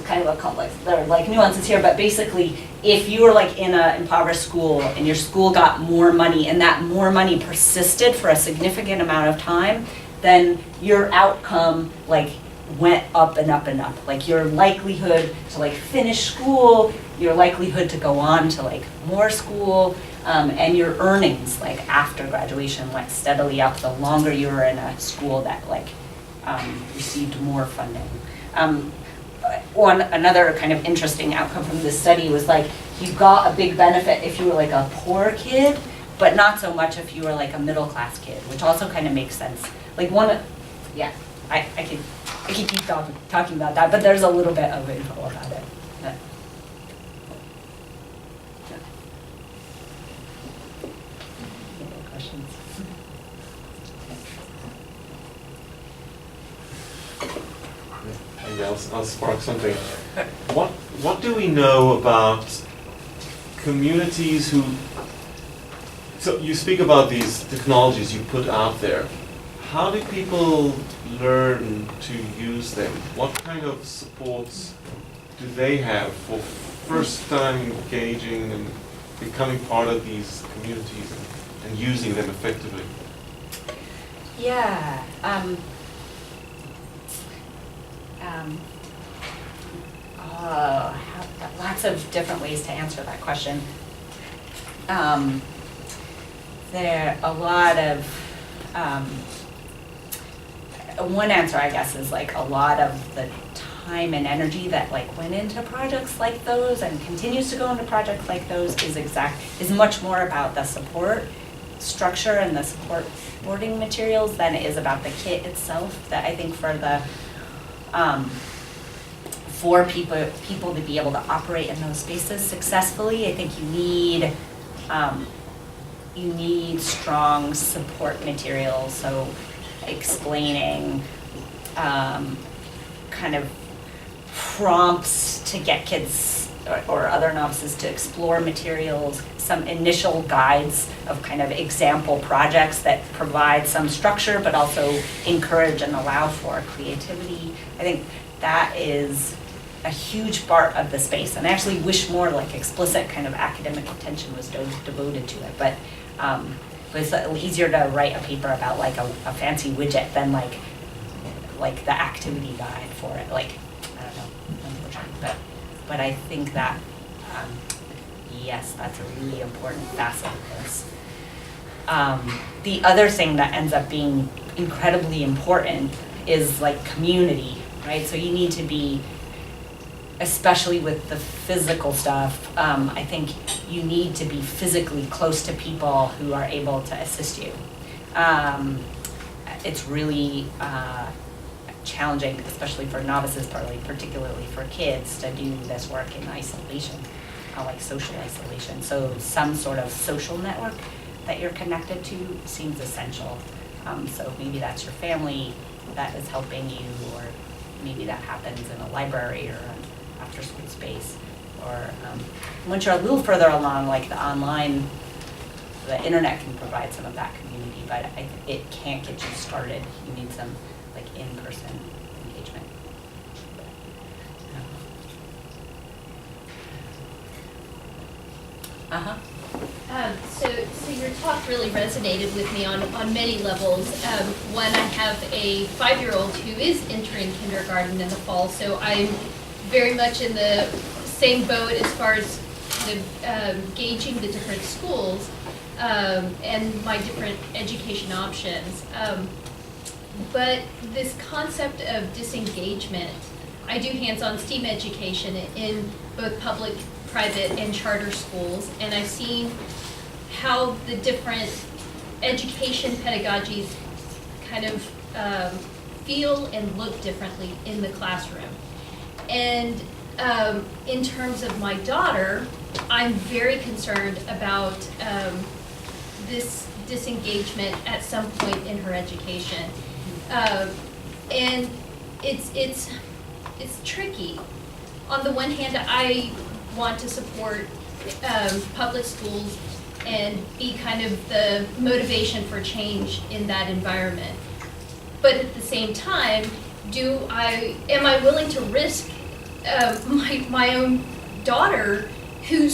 kind of a complex, there are like nuances here, but basically if you were like in an impoverished school and your school got more money and that more money persisted for a significant amount of time, then your outcome like went up and up and up. Like your likelihood to like finish school, your likelihood to go on to like more school, and your earnings like after graduation went steadily up the longer you were in a school that like received more funding. Another kind of interesting outcome from this study was like you got a big benefit if you were like a poor kid, but not so much if you were like a middle class kid, which also kind of makes sense. Like I could keep talking about that, but there's a little bit of info about it. Yeah. Any questions? Maybe I'll spark something. What do we know about communities who? So you speak about these technologies you put out there. How do people learn to use them? What kind of supports do they have for first time engaging and becoming part of these communities and using them effectively? Yeah. Lots of different ways to answer that question. There are a lot of one answer, I guess, is like a lot of the time and energy that like went into projects like those and continues to go into projects like those is much more about the support structure and the supporting materials than it is about the kit itself. That I think for the for people to be able to operate in those spaces successfully, I think you need strong support materials. So explaining kind of prompts to get kids or other novices to explore materials, some initial guides of kind of example projects that provide some structure but also encourage and allow for creativity. I think that is a huge part of the space, and I actually wish more like explicit kind of academic attention was devoted to it. But it's easier to write a paper about like a fancy widget than like the activity guide for it. Like, I don't know, unfortunately, but I think that yes, that's a really important facet of this. The other thing that ends up being incredibly important is like community, right? So you need to be, especially with the physical stuff, I think you need to be physically close to people who are able to assist you. It's really challenging, especially for novices, particularly for kids, to do this work in isolation, like social isolation. So some sort of social network that you're connected to seems essential. So maybe that's your family that is helping you, or maybe that happens in a library or an after-school space. Or once you're a little further along, like the internet can provide some of that community, but it can't get you started. You need some like in-person engagement. Uh-huh. So your talk really resonated with me on many levels. One, I have a 5-year-old who is entering kindergarten in the fall, so I'm very much in the same boat as far as kind of gauging the different schools and my different education options. But this concept of disengagement, I do hands-on STEAM education in both public, private, and charter schools, and I've seen how the different education pedagogies kind of feel and look differently in the classroom. And in terms of my daughter, I'm very concerned about this disengagement at some point in her education. And it's tricky. On the one hand, I want to support public schools and be kind of the motivation for change in that environment. But at the same time, am I willing to risk my own daughter who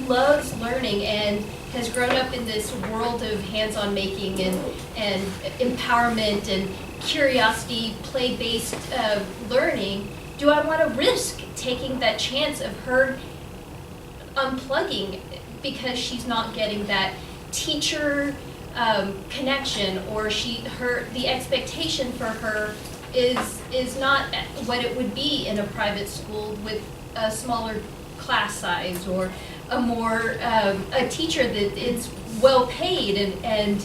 loves learning and has grown up in this world of hands-on making and empowerment and curiosity, play-based learning? Do I want to risk taking that chance of her unplugging because she's not getting that teacher connection, or the expectation for her is not what it would be in a private school with a smaller class size, or a teacher that is well paid and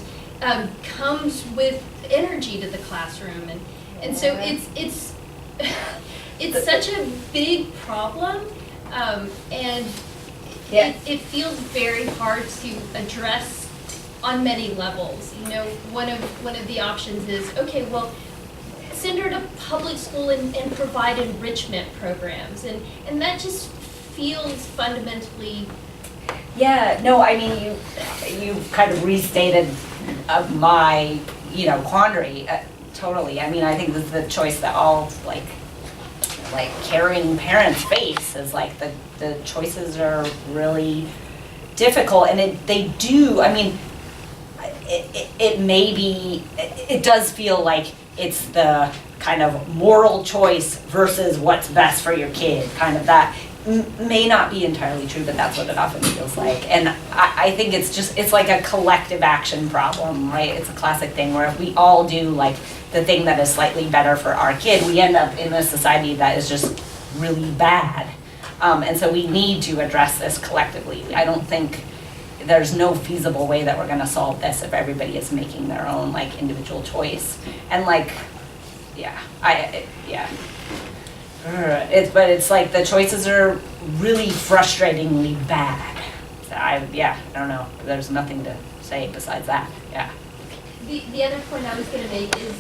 comes with energy to the classroom, and so it's it's such a big problem, and it feels very hard to address on many levels. You know, one of the options is, okay, well, send her to public school and provide enrichment programs, and that just feels fundamentally. Yeah, no, I mean, you kind of restated my, quandary, totally. I mean, I think this is the choice that all, like caring parents face, is like the choices are really difficult, and it does feel like it's the kind of moral choice versus what's best for your kid, kind of that. May not be entirely true, but that's what it often feels like. And I think it's like a collective action problem, right? It's a classic thing where if we all do like the thing that is slightly better for our kid, we end up in a society that is just really bad. And so we need to address this collectively. I don't think there's no feasible way that we're gonna solve this if everybody is making their own like individual choice. And it's like the choices are really frustratingly bad. So I don't know. There's nothing to say besides that. Yeah. The other point I was going to make is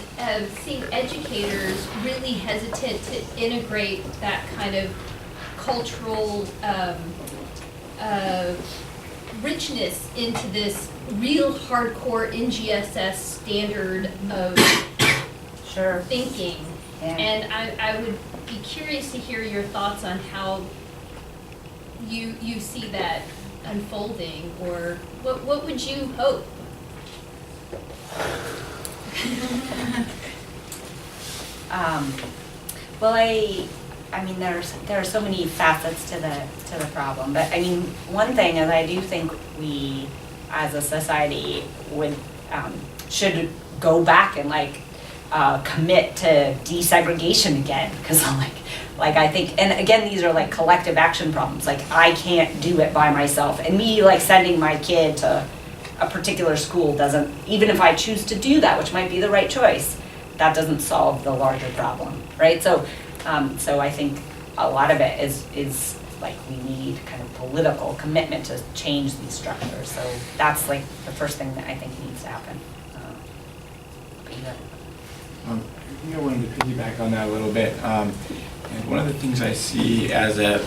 seeing educators really hesitant to integrate that kind of cultural richness into this real hardcore NGSS standard of thinking. Yeah. And I would be curious to hear your thoughts on how you see that unfolding, or what would you hope? Well, I mean, there are so many facets to the problem, but I mean, one thing is I do think we, as a society, should go back and commit to desegregation again, because like I think, and again, these are like collective action problems. Like I can't do it by myself, and me sending my kid to a particular school doesn't, even if I choose to do that, which might be the right choice, that doesn't solve the larger problem, right? So I think a lot of it is like we need kind of political commitment to change these structures. So that's like the first thing that I think needs to happen. I wanted to piggyback on that a little bit. And one of the things I see as a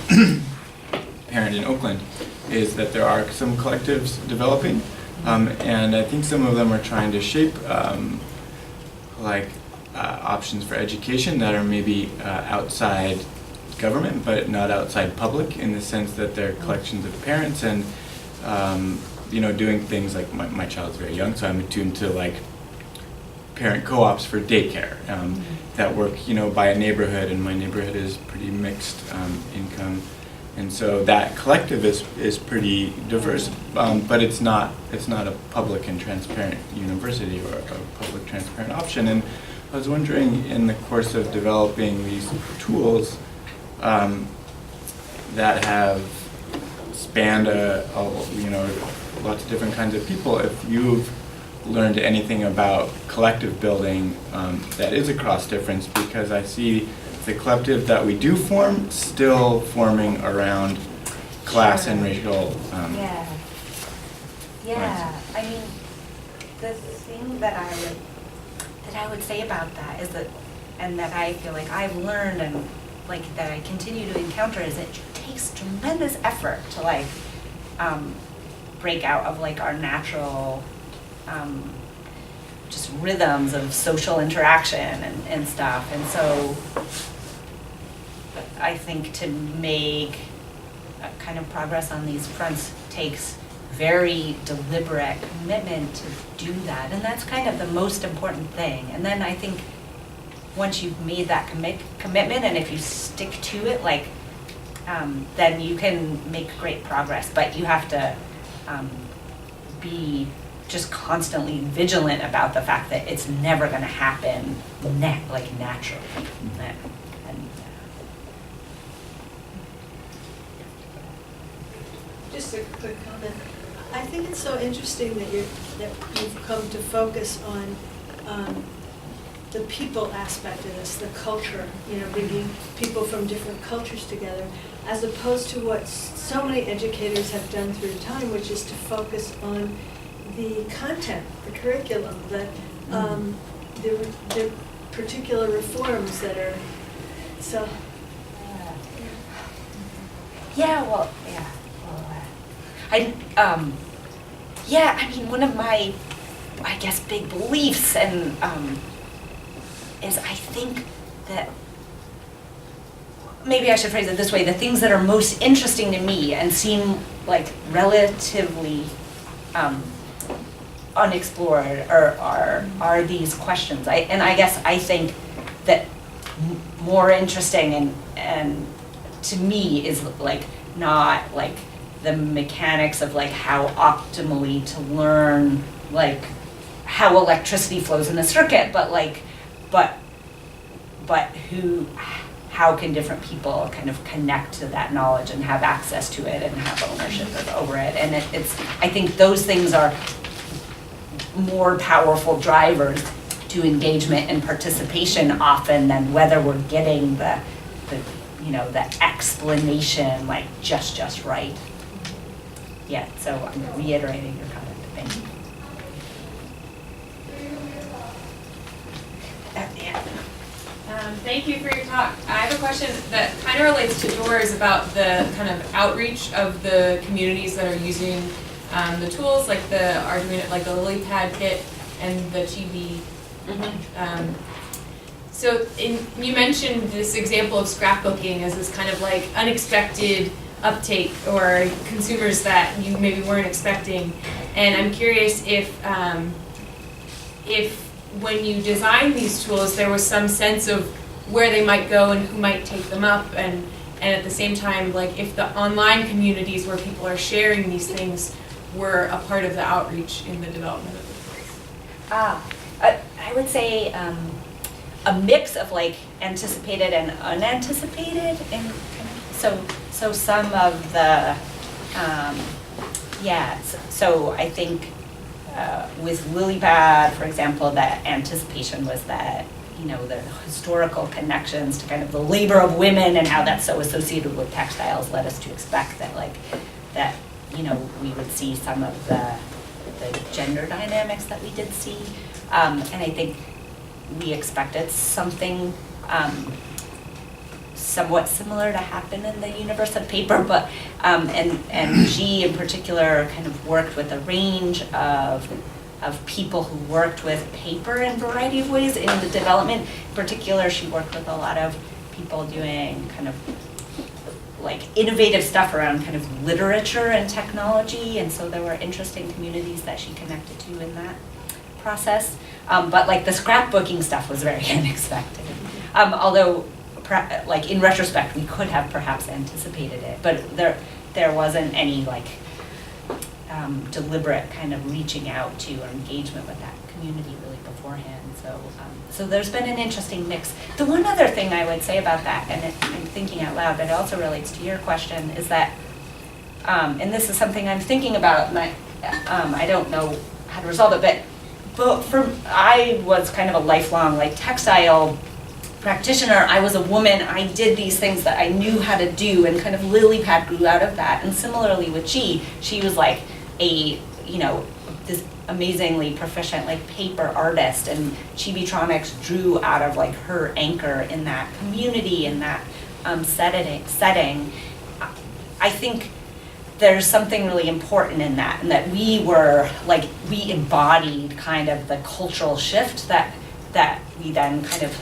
parent in Oakland is that there are some collectives developing, and I think some of them are trying to shape options for education that are maybe outside government, but not outside public, in the sense that they're collections of parents and doing things like my child's very young, so I'm attuned to like parent co-ops for daycare that work, by a neighborhood, and my neighborhood is pretty mixed income, and so that collective is pretty diverse, but it's not a public and transparent university or a public transparent option. And I was wondering, in the course of developing these tools that have spanned lots of different kinds of people, if you've learned anything about collective building that is across difference, because I see the collective that we do form still forming around class and racial. Yeah. I mean, the thing that I would say about that is that, and that I feel like I've learned and like that I continue to encounter, is it takes tremendous effort to like break out of like our natural just rhythms of social interaction and stuff. And so I think to make a kind of progress on these fronts takes very deliberate commitment to do that. And that's kind of the most important thing. And then I think once you've made that commitment, and if you stick to it, like, then you can make great progress. But you have to be just constantly vigilant about the fact that it's never going to happen naturally. Just a quick comment. I think it's so interesting that you've come to focus on the people aspect of this, the culture, bringing people from different cultures together, as opposed to what so many educators have done through time, which is to focus on the content, the curriculum, the particular reforms that are so. I mean, one of my, I guess, big beliefs and is I think that, maybe I should phrase it this way, the things that are most interesting to me and seem like relatively unexplored are these questions. I guess I think that more interesting and to me is like not like the mechanics of like how optimally to learn like how electricity flows in a circuit, but how can different people kind of connect to that knowledge and have access to it and have ownership over it. And I think those things are more powerful drivers to engagement and participation often than whether we're getting the explanation like just right. Yeah, so I'm reiterating your comment. Thank you. Thank you for your talk. I have a question that kind of relates to yours about the kind of outreach of the communities that are using the tools, like the Arduino, like the Lily Pad kit and the Chibi. So you mentioned this example of scrapbooking as this kind of like unexpected uptake or consumers that you maybe weren't expecting. And I'm curious if when you designed these tools, there was some sense of where they might go and who might take them up, and at the same time, like if the online communities where people are sharing these things were a part of the outreach in the development of the tools. I would say a mix of like anticipated and unanticipated, and so some of the so I think with Lilypad, for example, that anticipation was that the historical connections to kind of the labor of women and how that's so associated with textiles led us to expect that we would see some of the gender dynamics that we did see, and I think we expected something somewhat similar to happen in the universe of paper, but and G in particular kind of worked with a range of people who worked with paper in a variety of ways in the development. In particular, she worked with a lot of people doing kind of like innovative stuff around kind of literature and technology, and so there were interesting communities that she connected to in that process. But like the scrapbooking stuff was very unexpected. Although, like in retrospect, we could have perhaps anticipated it, but there wasn't any like deliberate kind of reaching out to or engagement with that community really beforehand. So there's been an interesting mix. The one other thing I would say about that, and I'm thinking out loud, but it also relates to your question, is that, and this is something I'm thinking about, and I don't know how to resolve it, but I was kind of a lifelong like textile practitioner. I was a woman. I did these things that I knew how to do, and kind of lily pad grew out of that. And similarly with she was like a, this amazingly proficient like paper artist, and Chibitronics drew out of like her anchor in that community, in that setting. I think there's something really important in that, and that we embodied kind of the cultural shift that we then kind of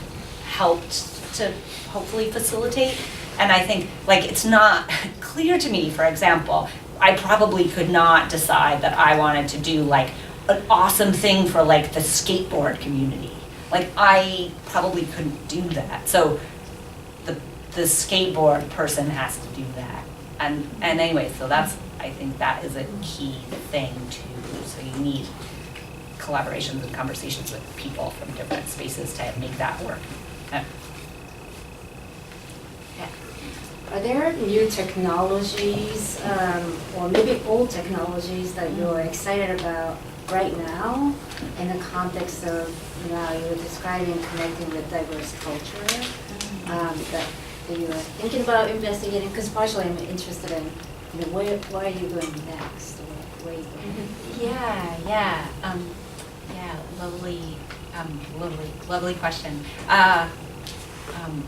helped to hopefully facilitate. And I think like it's not clear to me, for example, I probably could not decide that I wanted to do like an awesome thing for like the skateboard community. Like I probably couldn't do that. So the skateboard person has to do that. And anyway, so I think that is a key thing too. So you need collaborations and conversations with people from different spaces to make that work. Are there new technologies, or maybe old technologies that you're excited about right now in the context of, you were describing connecting with diverse culture, that you're thinking about investigating? Because partially I'm interested in, where are you going next? Or where are you going? Lovely question.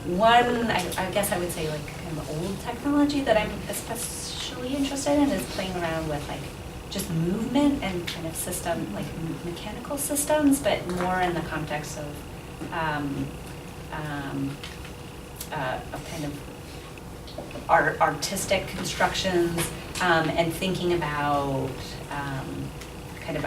One, I guess I would say like kind of old technology that I'm especially interested in is playing around with like just movement and kind of system, like mechanical systems, but more in the context of kind of artistic constructions, and thinking about kind of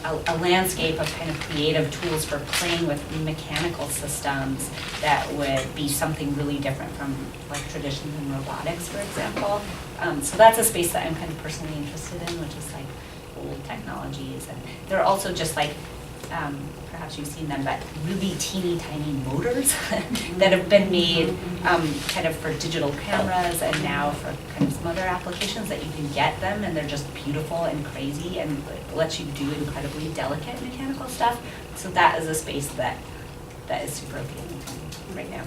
a landscape of kind of creative tools for playing with mechanical systems that would be something really different from like traditions in robotics, for example. So that's a space that I'm kind of personally interested in, which is like old technologies. And there are also just like, perhaps you've seen them, but really teeny tiny motors that have been made kind of for digital cameras, and now for kind of some other applications that you can get them, and they're just beautiful and crazy and it lets you do incredibly delicate mechanical stuff. So that is a space that is super appealing to me right now.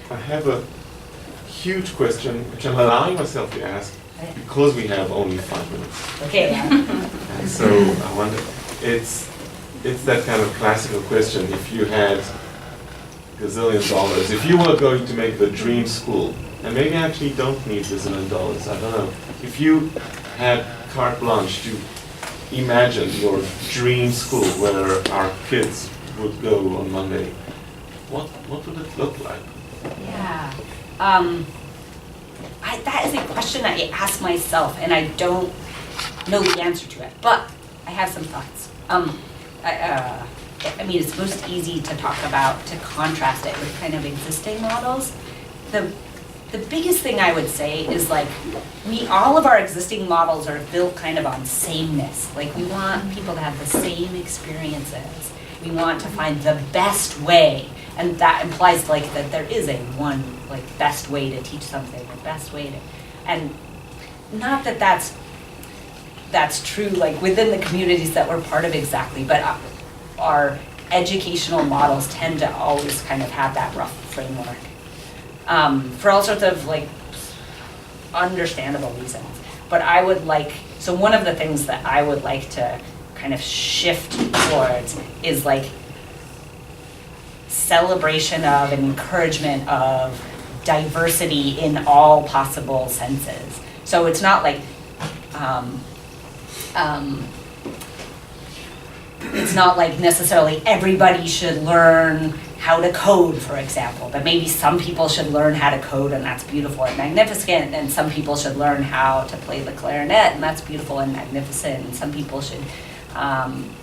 I have a huge question, which I'm allowing myself to ask, because we have only 5 minutes. Okay. And so I wonder, it's that kind of classical question. If you had gazillion dollars, if you were going to make the dream school, and maybe I actually don't need gazillion dollars, I don't know. If you had carte blanche to imagine your dream school where our kids would go on Monday, what would it look like? Yeah. That is a question I ask myself, and I don't know the answer to it, but I have some thoughts. I mean, it's most easy to talk about, to contrast it with kind of existing models. The biggest thing I would say is like, all of our existing models are built kind of on sameness. Like we want people to have the same experiences. We want to find the best way. And that implies like that there is a one like best way to teach something, the best way to, and not that that's true like within the communities that we're part of exactly, but our educational models tend to always kind of have that rough framework for all sorts of like understandable reasons. But I would like, so one of the things that I would like to kind of shift towards is like celebration of and encouragement of diversity in all possible senses. So it's not like, it's not like necessarily everybody should learn how to code, for example, but maybe some people should learn how to code and that's beautiful and magnificent, and some people should learn how to play the clarinet and that's beautiful and magnificent, and some people should,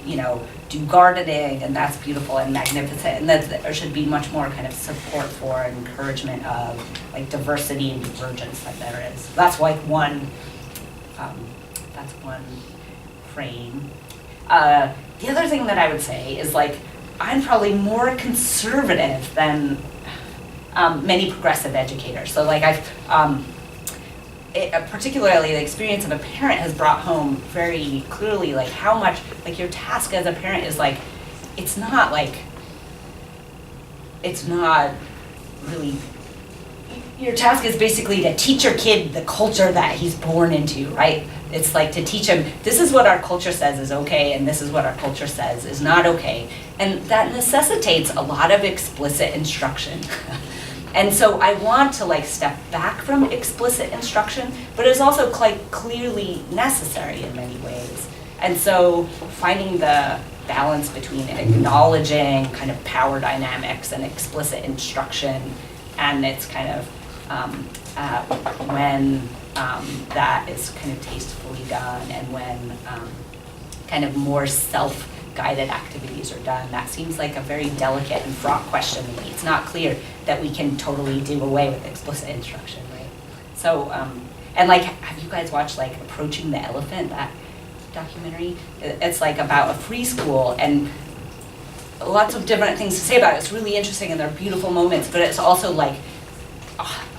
you know, do gardening and that's beautiful and magnificent, and that there should be much more kind of support for and encouragement of like diversity and divergence that there is. That's like one frame. The other thing that I would say is like, I'm probably more conservative than many progressive educators. So like particularly the experience of a parent has brought home very clearly like how much, like your task as a parent is like, it's not really, your task is basically to teach your kid the culture that he's born into, right? It's like to teach him, this is what our culture says is okay, and this is what our culture says is not okay. And that necessitates a lot of explicit instruction. And so I want to like step back from explicit instruction, but it's also quite clearly necessary in many ways. And so finding the balance between acknowledging kind of power dynamics and explicit instruction, and it's kind of when that is kind of tastefully done, and when kind of more self-guided activities are done. That seems like a very delicate and fraught question to me. It's not clear that we can totally do away with explicit instruction, right? So, and like, have you guys watched like Approaching the Elephant, that documentary? It's like about a free school, and lots of different things to say about it. It's really interesting and there are beautiful moments, but it's also like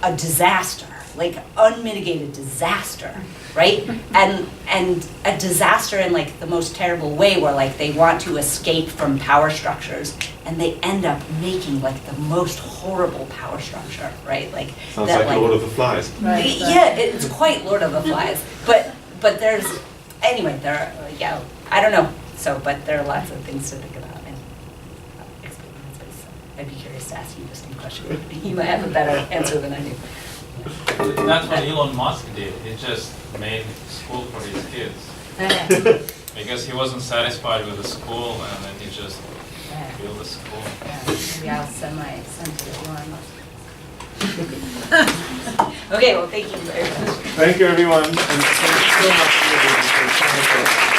a disaster, like unmitigated disaster, right? And a disaster in like the most terrible way, where like they want to escape from power structures and they end up making like the most horrible power structure, right? Like sounds that, like Lord of the Flies. Right. Yeah, it's quite Lord of the Flies, but there's, anyway, there are, yeah, I don't know. So, but there are lots of things to think about and experiences. So I'd be curious to ask you this new question. You might have a better answer than I do. That's what Elon Musk did. He just made school for his kids. Because he wasn't satisfied with the school, and then he just built a school. Maybe I'll send my son to Elon Musk. Okay, well, thank you very much. Thank you, everyone, and thank you so much for